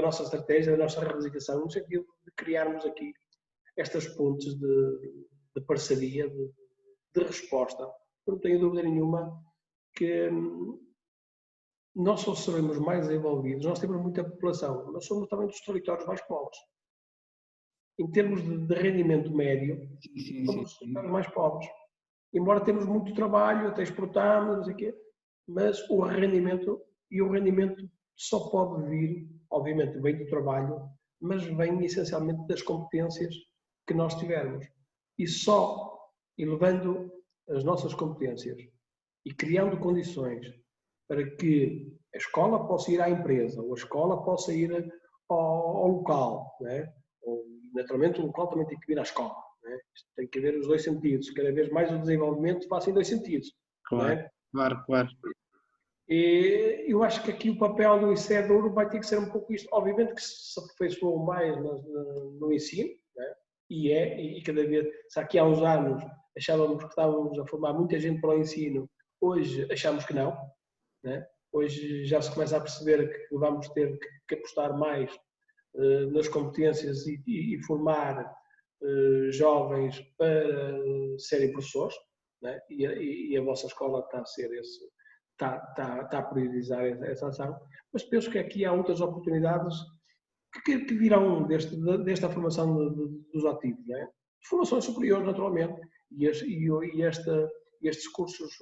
nossa estratégia, da nossa realização, no sentido de criarmos aqui estas pontes de parceria, de resposta. Não tenho dúvida nenhuma que nós só seremos mais envolvidos, nós temos muita população, nós somos também dos territórios mais pobres. Em termos de rendimento médio, somos os territórios mais pobres. Embora temos muito trabalho, até exportamos, não sei o quê, mas o rendimento só pode vir, obviamente, vem do trabalho, mas vem essencialmente das competências que nós tivermos. E só elevando as nossas competências e criando condições para que a escola possa ir à empresa, ou a escola possa ir ao local, né? Ou, naturalmente o local também tem que vir à escola, né? Tem que haver os dois sentidos, cada vez mais o desenvolvimento passa em dois sentidos. Claro, né? Claro. E eu acho que aqui o papel do ICEDouro vai ter que ser um pouco isto. Obviamente que se aperfeiçoou mais no ensino, né? E cada vez, se aqui há uns anos achávamos que estávamos a formar muita gente para o ensino, hoje achamos que não, né? Hoje já se começa a perceber que vamos ter que apostar mais nas competências e formar jovens para serem professores, né? E a vossa escola está a ser está a priorizar essa ação, mas penso que aqui há outras oportunidades que virão desta formação dos ativos, né? Formações superiores, naturalmente, e estes cursos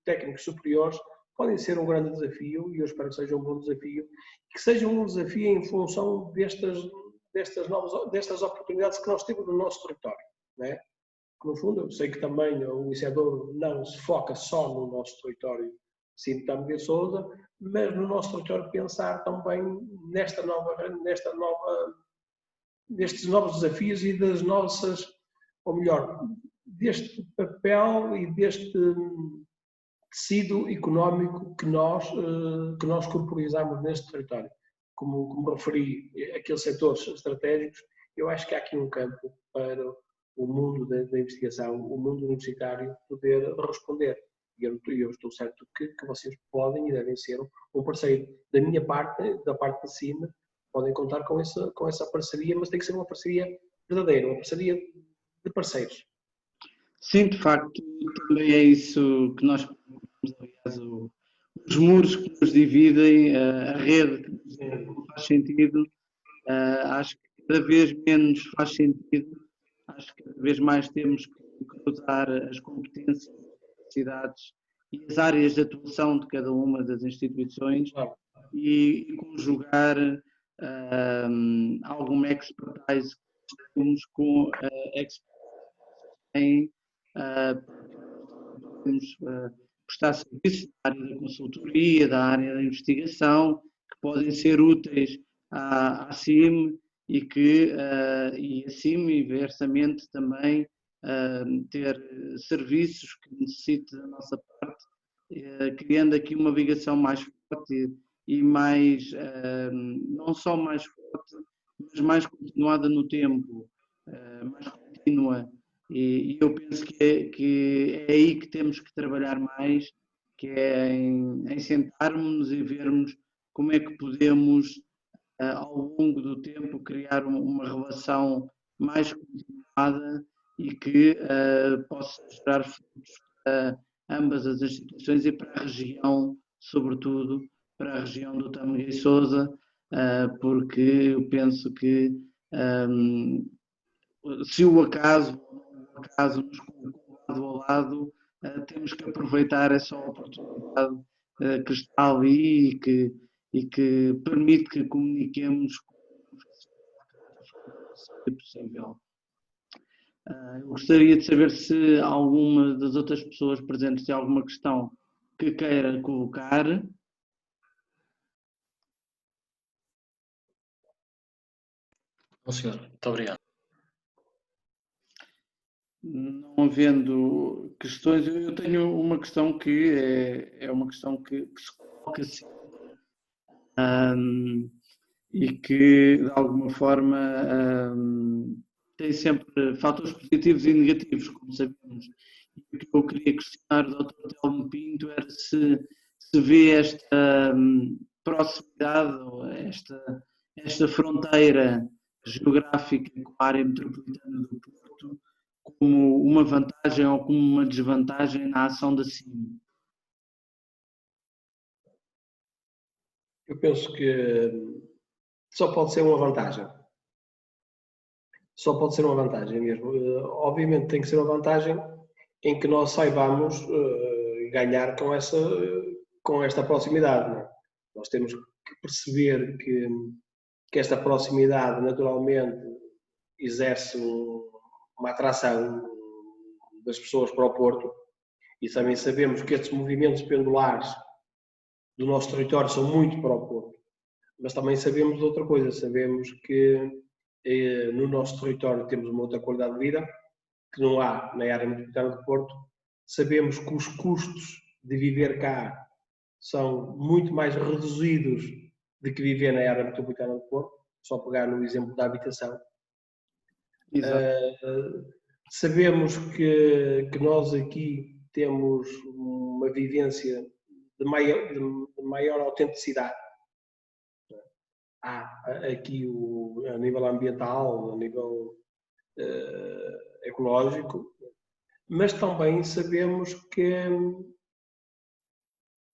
técnicos superiores podem ser um grande desafio, e eu espero que seja um bom desafio, que seja um desafio em função destas oportunidades que nós temos no nosso território, né? Que no fundo, eu sei que também o ICEDouro não se foca só no nosso território, Sinta Medina Sousa, mas no nosso território pensar também nestes novos desafios e das nossas, ou melhor, deste papel e deste tecido económico que nós corporizamos neste território. Como referi, aqueles setores estratégicos, eu acho que há aqui um campo para o mundo da investigação, o mundo universitário, poder responder. E eu estou certo que vocês podem e devem ser um parceiro. Da minha parte, da parte de cima, podem contar com essa parceria, mas tem que ser uma parceria verdadeira, uma parceria de parceiros. Sim, de facto, também é isso que nós procuramos, aliás, os muros que nos dividem, a rede que nos divide, não faz sentido. Acho que cada vez menos faz sentido, acho que cada vez mais temos que cruzar as competências, as capacidades e as áreas de atuação de cada uma das instituições e conjugar alguma expertise que temos com a expertise em podemos prestar serviços da área da consultoria, da área da investigação, que podem ser úteis à CIM e a CIM, inversamente, também ter serviços que necessite da nossa parte, criando aqui uma ligação mais forte e mais, não só mais forte, mas mais continuada no tempo, mais contínua. E eu penso que é aí que temos que trabalhar mais, que é em sentarmos e vermos como é que podemos, ao longo do tempo, criar uma relação mais continuada e que possa gerar frutos para ambas as instituições e para a região, sobretudo para a região do Tâmega e Sousa, porque eu penso que se o acaso nos colocou lado a lado, temos que aproveitar essa oportunidade que está ali e que permite que comuniquemos com o possível. Eu gostaria de saber se alguma das outras pessoas presentes tem alguma questão que queira colocar. Não, senhor. Muito obrigado. Não havendo questões, eu tenho uma questão que é uma questão que se coloca assim, e que de alguma forma tem sempre fatores positivos e negativos, como sabemos. E o que eu queria questionar do Dr. Telmo Pinto era se vê esta proximidade, ou esta fronteira geográfica com a área metropolitana do Porto como uma vantagem ou como uma desvantagem na ação da CIM. Eu penso que só pode ser uma vantagem. Só pode ser uma vantagem mesmo. Obviamente tem que ser uma vantagem em que nós saibamos ganhar com esta proximidade. Não é? Nós temos que perceber que esta proximidade naturalmente exerce uma atração das pessoas para o Porto e também sabemos que estes movimentos pendulares do nosso território são muito para o Porto. Mas também sabemos outra coisa, sabemos que no nosso território temos uma outra qualidade de vida que não há na área metropolitana do Porto. Sabemos que os custos de viver cá são muito mais reduzidos do que viver na área metropolitana do Porto, só pegar no exemplo da habitação. Sabemos que nós aqui temos uma vivência de maior autenticidade. Há aqui a nível ambiental, a nível ecológico, mas também sabemos que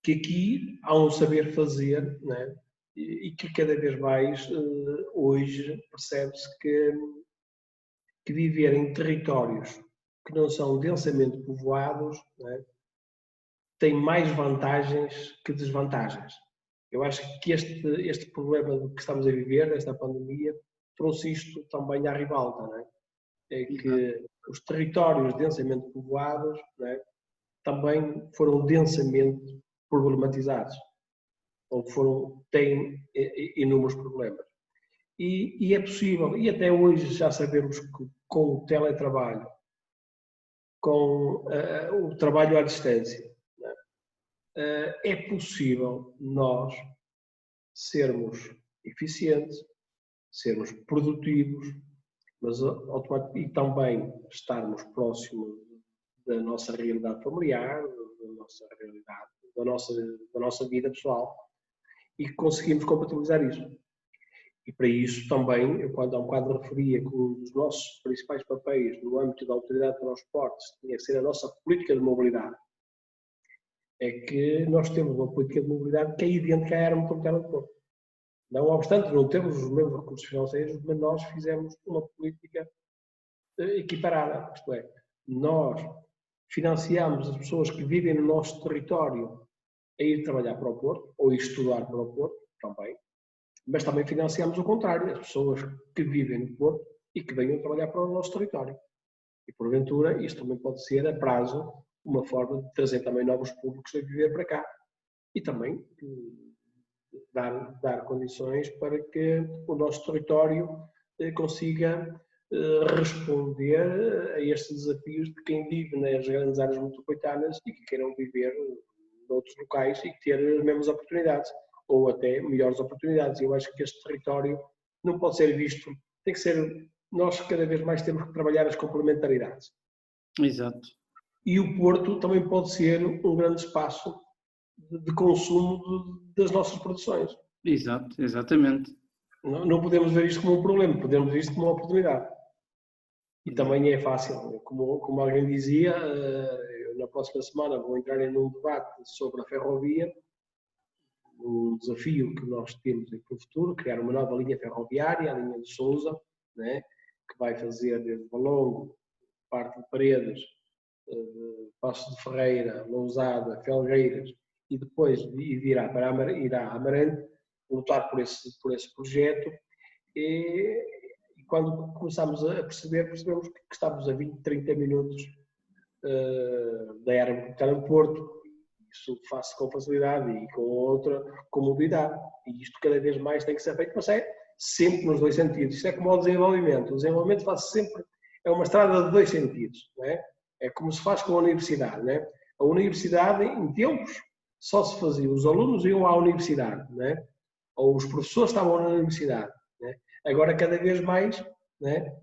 aqui há um saber fazer, né? E que cada vez mais hoje percebe-se que viver em territórios que não são densamente povoados, né, tem mais vantagens que desvantagens. Eu acho que este problema que estamos a viver, esta pandemia, trouxe isto também à ribalta, né? É que os territórios densamente povoados, né, também foram densamente problematizados, ou têm inúmeros problemas. E é possível, e até hoje já sabemos que com o teletrabalho, com o trabalho à distância, né, é possível nós sermos eficientes, sermos produtivos mas e também estarmos próximos da nossa realidade familiar, da nossa realidade, da nossa vida pessoal, e conseguimos compatibilizar isso. E para isso também, eu quando há um bocado referia que um dos nossos principais papéis no âmbito da Autoridade de Transportes tinha que ser a nossa política de mobilidade, é que nós temos uma política de mobilidade que é idêntica à área metropolitana do Porto. Não obstante, não temos os mesmos recursos financeiros, mas nós fizemos uma política equiparada, isto é, nós financiamos as pessoas que vivem no nosso território a ir trabalhar para o Porto, ou ir estudar para o Porto, também, mas também financiamos o contrário, as pessoas que vivem no Porto e que venham trabalhar para o nosso território. E, porventura, isto também pode ser, a prazo, uma forma de trazer também novos públicos a viver para cá. E também dar condições para que o nosso território consiga responder a estes desafios de quem vive nas grandes áreas metropolitanas e que queiram viver noutros locais e ter as mesmas oportunidades, ou até melhores oportunidades. Eu acho que este território não pode ser visto, tem que ser, nós cada vez mais temos que trabalhar as complementaridades. Exato. E o Porto também pode ser um grande espaço de consumo das nossas produções. Exato, exatamente. Não podemos ver isto como um problema, podemos ver isto como uma oportunidade. E também é fácil, como alguém dizia, eu na próxima semana vou entrar em um debate sobre a ferrovia, um desafio que nós temos aqui no futuro, criar uma nova linha ferroviária, a linha de Sousa, né, que vai fazer desde Valongo, parte de Paredes, Paços de Ferreira, Lousada, Felgueiras, e depois irá a Amarante, lutar por esse projeto. E quando começamos a percebemos que estamos a 20, 30 minutos da área metropolitana do Porto. Isso faz-se com facilidade e com outra comodidade. E isto cada vez mais tem que ser feito, mas é sempre nos dois sentidos. Isto é como o desenvolvimento. O desenvolvimento faz sempre, é uma estrada de dois sentidos. Não é? É como se faz com a universidade. Não é? A universidade, em tempos, só se fazia. Os alunos iam à universidade, não é? Ou os professores estavam na universidade. Não é? Agora, cada vez mais, não é?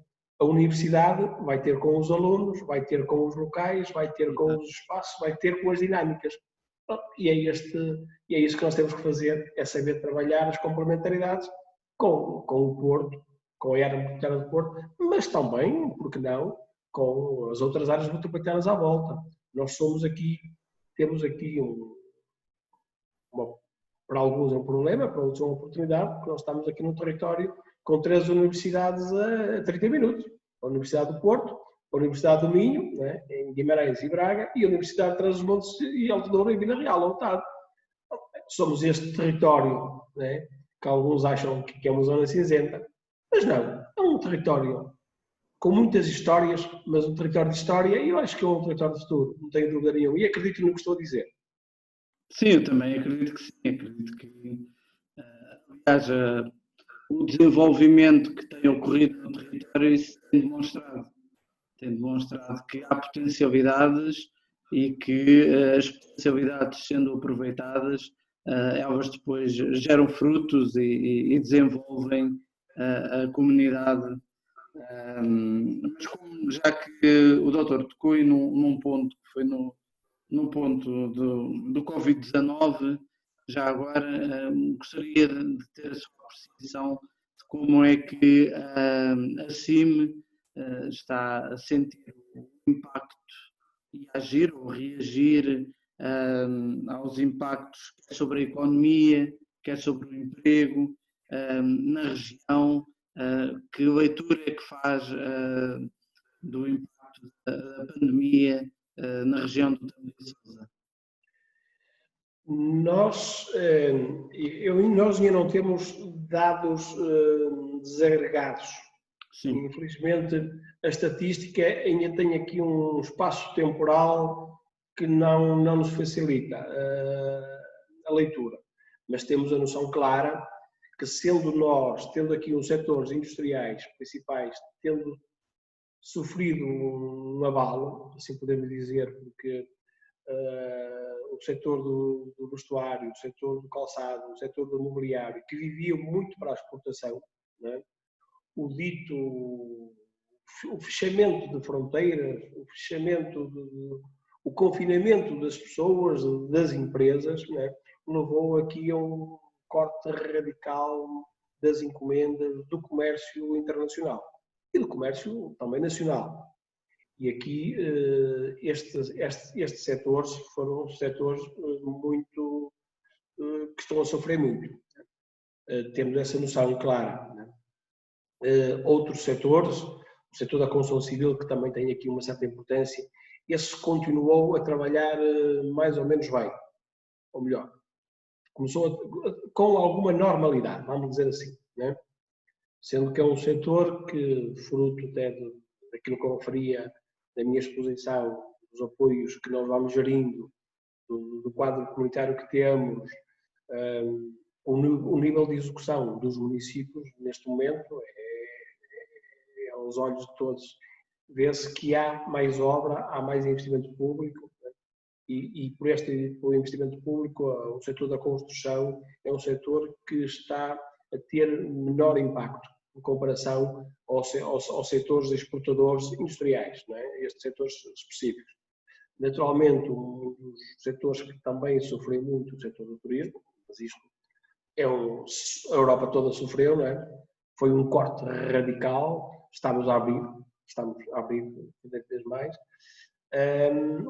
A universidade vai ter com os alunos, vai ter com os locais, vai ter com os espaços, vai ter com as dinâmicas. E é isso que nós temos que fazer, é saber trabalhar as complementaridades com o Porto, com a área metropolitana do Porto, mas também, porque não, com as outras áreas metropolitanas à volta. Nós temos aqui para alguns é um problema, para outros é uma oportunidade, porque nós estamos aqui no território com 3 universidades a 30 minutos. A Universidade do Porto, a Universidade do Minho, né, em Guimarães e Braga, e a Universidade de Trás-os-Montes e Alto Douro em Vila Real, ao Otado. Somos este território, né, que alguns acham que é uma zona cinzenta, mas não, é um território com muitas histórias, mas um território de história, e eu acho que é um território de futuro, não tenho dúvida nenhuma, e acredito no que estou a dizer. Sim, eu também acredito que sim, acredito que haja o desenvolvimento que tem ocorrido no território, isso tem demonstrado que há potencialidades e que as potencialidades sendo aproveitadas, elas depois geram frutos e desenvolvem a comunidade. Mas já que o doutor tocou num ponto que foi no ponto do Covid-19, já agora gostaria de ter a sua apreciação de como é que a CIM está a sentir o impacto e a agir ou reagir aos impactos, quer sobre a economia, quer sobre o emprego na região. Que leitura é que faz do impacto da pandemia na região do Tâmega e Sousa? Nós ainda não temos dados desagregados. Sim. Infelizmente, a estatística ainda tem aqui um espaço temporal que não nos facilita a leitura. Mas temos a noção clara que, tendo aqui os setores industriais principais, tendo sofrido um abalo, assim podemos dizer, porque o setor do vestuário, o setor do calçado, o setor do mobiliário, que viviam muito para a exportação, né? O dito o fechamento de fronteiras, o confinamento das pessoas, das empresas, né, levou aqui a um corte radical das encomendas do comércio internacional e do comércio também nacional. E aqui estes setores foram setores muito que estão a sofrer muito. Temos essa noção clara. Né? Outros setores, o setor da construção civil, que também tem aqui uma certa importância, esse continuou a trabalhar mais ou menos bem, ou melhor, começou com alguma normalidade, vamos dizer assim, né? Sendo que é um setor que, fruto até daquilo que eu referia da minha exposição, dos apoios que nós vamos gerindo, do quadro comunitário que temos, o nível de execução dos municípios, neste momento, aos olhos de todos, vê-se que há mais obra, há mais investimento público, e por investimento público, o setor da construção é um setor que está a ter menor impacto em comparação aos setores exportadores industriais, não é? Estes setores específicos. Naturalmente, um dos setores que também sofreu muito, o setor do turismo, mas isto a Europa toda sofreu, não é? Foi um corte radical, estamos a abrir cada vez mais.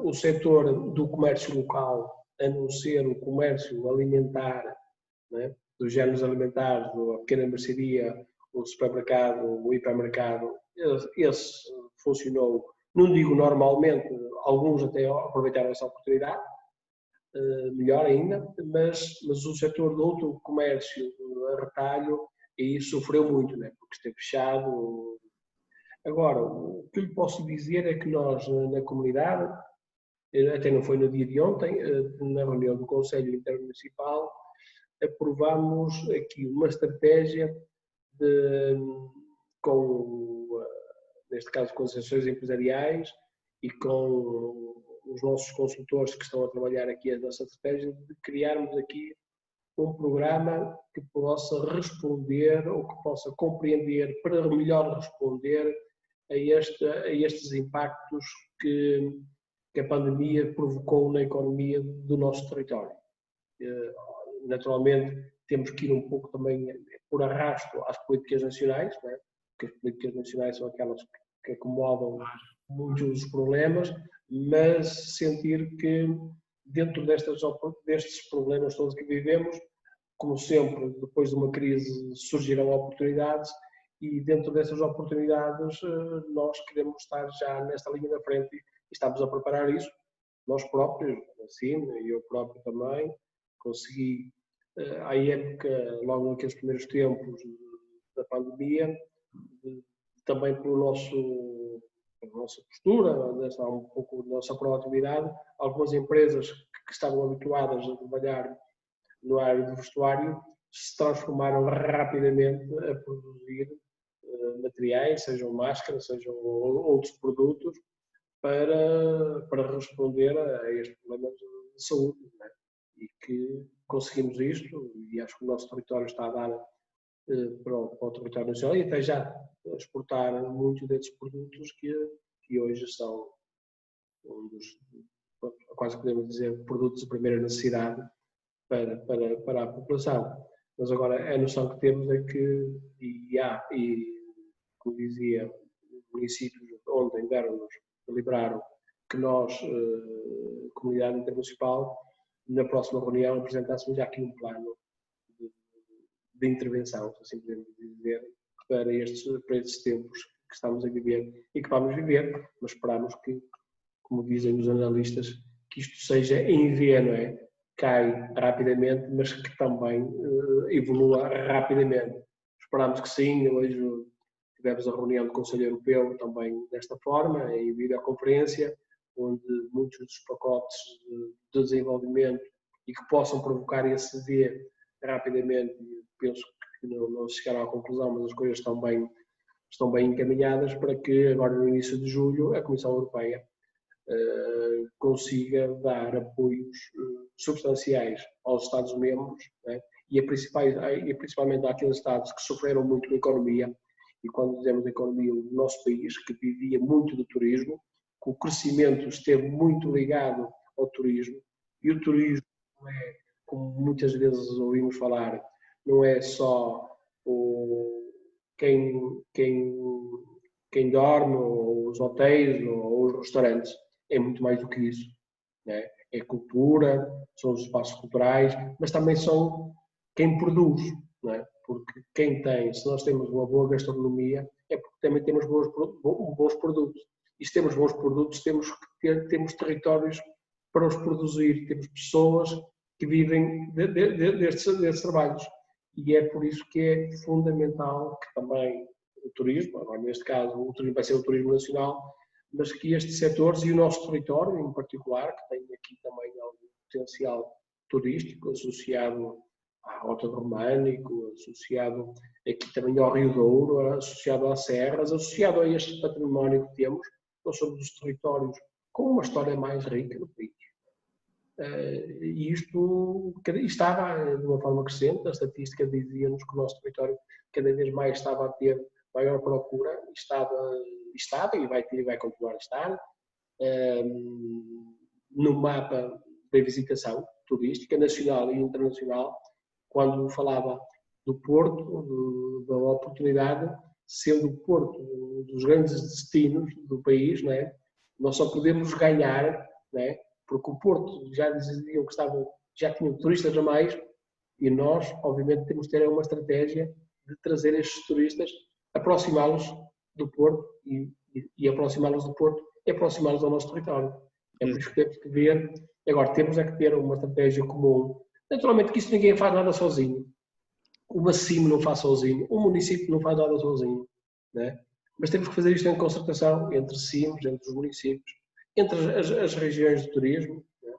O setor do comércio local, a não ser o comércio alimentar, né, dos géneros alimentares, a pequena mercearia, o supermercado, o hipermercado, esse funcionou, não digo normalmente, alguns até aproveitaram essa oportunidade, melhor ainda, mas o setor do outro comércio, a retalho, aí sofreu muito, né, porque esteve fechado. Agora, o que lhe posso dizer é que nós, na comunidade, até não foi no dia de ontem, na reunião do Conselho Intermunicipal, aprovámos aqui uma estratégia neste caso, com as associações empresariais e com os nossos consultores que estão a trabalhar aqui a nossa estratégia, de criarmos aqui um programa que possa responder ou que possa compreender, para melhor responder a estes impactos que a pandemia provocou na economia do nosso território. Naturalmente, temos que ir um pouco também por arrasto às políticas nacionais, não é? Porque as políticas nacionais são aquelas que acomodam muitos dos problemas, mas sentir que dentro destes problemas todos que vivemos, como sempre, depois de uma crise surgirão oportunidades, e dentro dessas oportunidades nós queremos estar já nesta linha da frente e estamos a preparar isso. Nós próprios, assim, eu próprio também, consegui, à época, logo naqueles primeiros tempos da pandemia, também pela nossa postura, um pouco da nossa proatividade, algumas empresas que estavam habituadas a trabalhar no área do vestuário se transformaram rapidamente a produzir materiais, sejam máscaras, sejam outros produtos, para responder a estes problemas de saúde, não é? E que conseguimos isto, e acho que o nosso território está a dar para o território nacional e até já exportar muitos desses produtos que hoje são um dos, quase podemos dizer, produtos de primeira necessidade para a população. Mas agora a noção que temos é que, como dizia, os municípios ontem deliberaram que nós, comunidade intermunicipal, na próxima reunião apresentássemos já aqui um plano de intervenção, se assim podemos dizer, para estes tempos que estamos a viver e que vamos viver, mas esperamos que, como dizem os analistas, que isto seja em V, não é? Cai rapidamente, mas que também evolua rapidamente. Esperamos que sim. Hoje tivemos a reunião do Conselho Europeu também desta forma, em videoconferência, onde muitos dos pacotes de desenvolvimento e que possam provocar esse V rapidamente, penso que não se chegará à conclusão, mas as coisas estão bem encaminhadas para que agora no início de julho a Comissão Europeia consiga dar apoios substanciais aos Estados-membros, né? e principalmente àqueles Estados que sofreram muito com a economia e quando dizemos economia, o nosso país, que vivia muito do turismo, que o crescimento esteve muito ligado ao turismo, e o turismo não é, como muitas vezes ouvimos falar, não é só quem dorme, ou os hotéis, ou os restaurantes, é muito mais do que isso. Né? É cultura, são os espaços culturais, mas também são quem produz. Né? Porque se nós temos uma boa gastronomia, é porque também temos bons produtos. E se temos bons produtos, temos territórios para os produzir, temos pessoas que vivem destes trabalhos. E é por isso que é fundamental que também o turismo, agora neste caso o turismo vai ser o turismo nacional, mas que estes setores e o nosso território em particular, que tem aqui também algum potencial turístico associado à Rota do Românico, associado aqui também ao Rio Douro, associado às serras, associado a este património que temos, nós somos os territórios com uma história mais rica no país. E isto estava de uma forma crescente, a estatística dizia-nos que o nosso território cada vez mais estava a ter maior procura, estava e vai continuar a estar no mapa da visitação turística nacional e internacional, quando falava do Porto, da oportunidade, sendo o Porto um dos grandes destinos do país, não é? Nós só podemos ganhar, não é? Porque o Porto já diziam que já tinham turistas a mais, e nós, obviamente, temos de ter uma estratégia de trazer estes turistas, aproximá-los do Porto e aproximá-los do Porto e aproximá-los ao nosso território. É por isso que temos que ver, agora temos é que ter uma estratégia comum. Naturalmente que isso ninguém faz nada sozinho. O Bacimo não faz sozinho, o município não faz nada sozinho, né? Mas temos que fazer isto em concertação entre CIMs, entre os municípios, entre as regiões de turismo, né?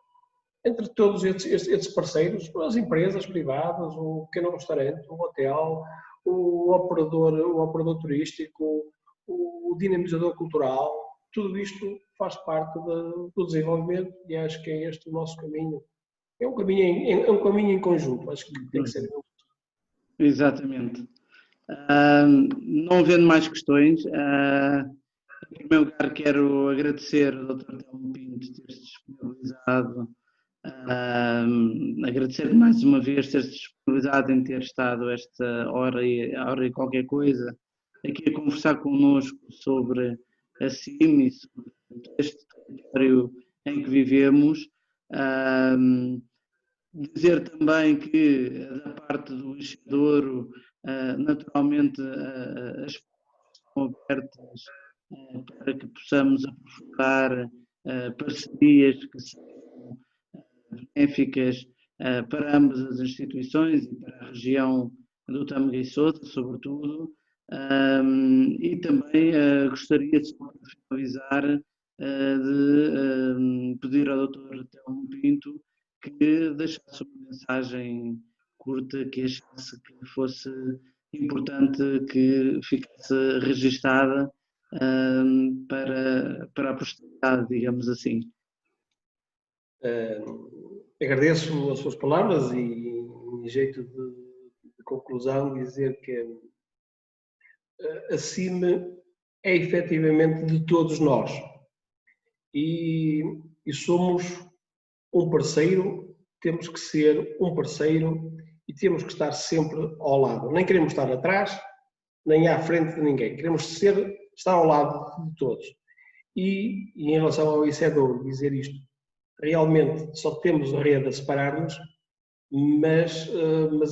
Entre todos estes parceiros, as empresas privadas, o pequeno restaurante, o hotel, o operador turístico, o dinamizador cultural, tudo isto faz parte do desenvolvimento, e acho que é este o nosso caminho. É um caminho em conjunto, acho que tem que ser. Exatamente. Não havendo mais questões, em primeiro lugar quero agradecer ao Dr. Telmo Pinto ter-se disponibilizado, agradecer mais uma vez ter-se disponibilizado em ter estado esta hora e qualquer coisa aqui a conversar connosco sobre a CIM e sobre este território em que vivemos. Dizer também que da parte do Douro, naturalmente as portas estão abertas para que possamos aprofundar parcerias que sejam benéficas para ambas as instituições e para a região do Tâmega e Sousa, sobretudo. E também gostaria de finalizar de pedir ao Dr. Telmo Pinto que deixasse uma mensagem curta que achasse que fosse importante que ficasse registada para a posteridade, digamos assim. Agradeço as suas palavras e, em jeito de conclusão, dizer que a CIM é efetivamente de todos nós e somos um parceiro, temos que ser um parceiro e temos que estar sempre ao lado. Nem queremos estar atrás, nem à frente de ninguém. Queremos estar ao lado de todos. E em relação ao ICEDOuro, dizer isto, realmente só temos a rede a separar-nos, mas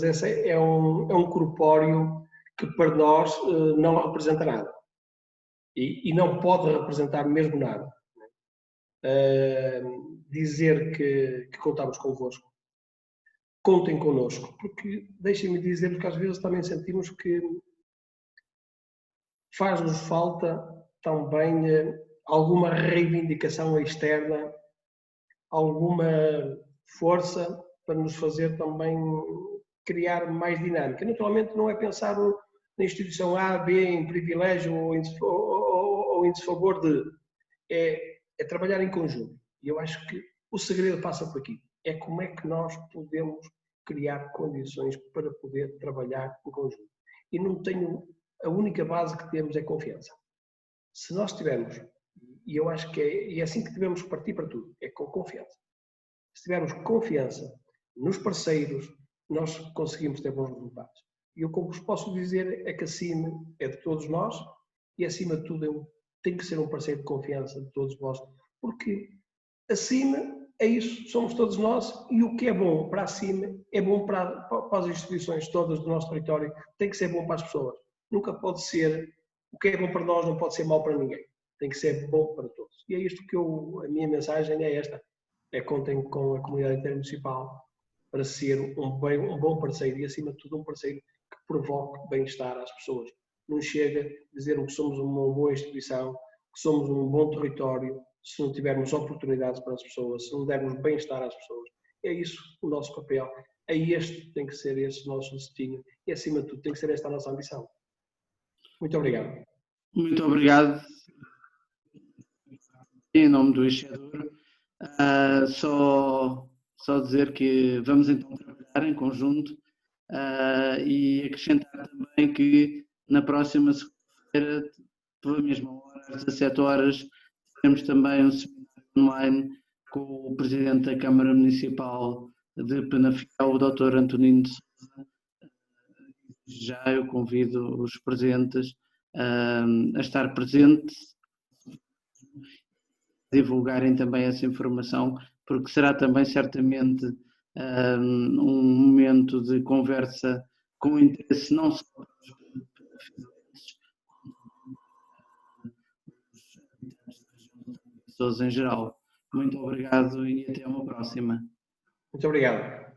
esse é um corpóreo que para nós não representa nada. E não pode representar mesmo nada. Dizer que contamos convosco. Contem connosco, porque deixem-me dizer que às vezes também sentimos que faz-nos falta também alguma reivindicação externa, alguma força para nos fazer também criar mais dinâmica. Naturalmente não é pensar na instituição A, B, em privilégio ou em desfavor de... É trabalhar em conjunto. E eu acho que o segredo passa por aqui. É como é que nós podemos criar condições para poder trabalhar em conjunto. E não tenho a única base que temos é confiança. Se nós tivermos, e eu acho que é assim que devemos partir para tudo, é com confiança. Se tivermos confiança nos parceiros, nós conseguimos ter bons resultados. E o que eu vos posso dizer é que a CIMI é de todos nós e, acima de tudo, tem que ser um parceiro de confiança de todos vós, porque a CIMI é isso, somos todos nós, e o que é bom para a CIMI é bom para as instituições todas do nosso território, tem que ser bom para as pessoas. Nunca pode ser, o que é bom para nós não pode ser mau para ninguém, tem que ser bom para todos. E é isto que a minha mensagem é esta, é contem com a comunidade intermunicipal para ser um bom parceiro e, acima de tudo, um parceiro que provoque bem-estar às pessoas. Não chega a dizer que somos uma boa instituição, que somos um bom território, se não tivermos oportunidades para as pessoas, se não dermos bem-estar às pessoas. É isso o nosso papel. Tem que ser esse o nosso destino e, acima de tudo, tem que ser esta a nossa ambição. Muito obrigado. Muito obrigado. Em nome do Eixador, só dizer que vamos então trabalhar em conjunto e acrescentar também que na próxima segunda-feira, pela mesma hora, às 17 horas, teremos também um seminário online com o Presidente da Câmara Municipal de Penafiel, o Dr. Antonino de Sousa. Já eu convido os presentes a estar presentes, divulgarem também essa informação, porque será também certamente um momento de conversa com interesse não só para os pessoas em geral. Muito obrigado e até uma próxima. Muito obrigado.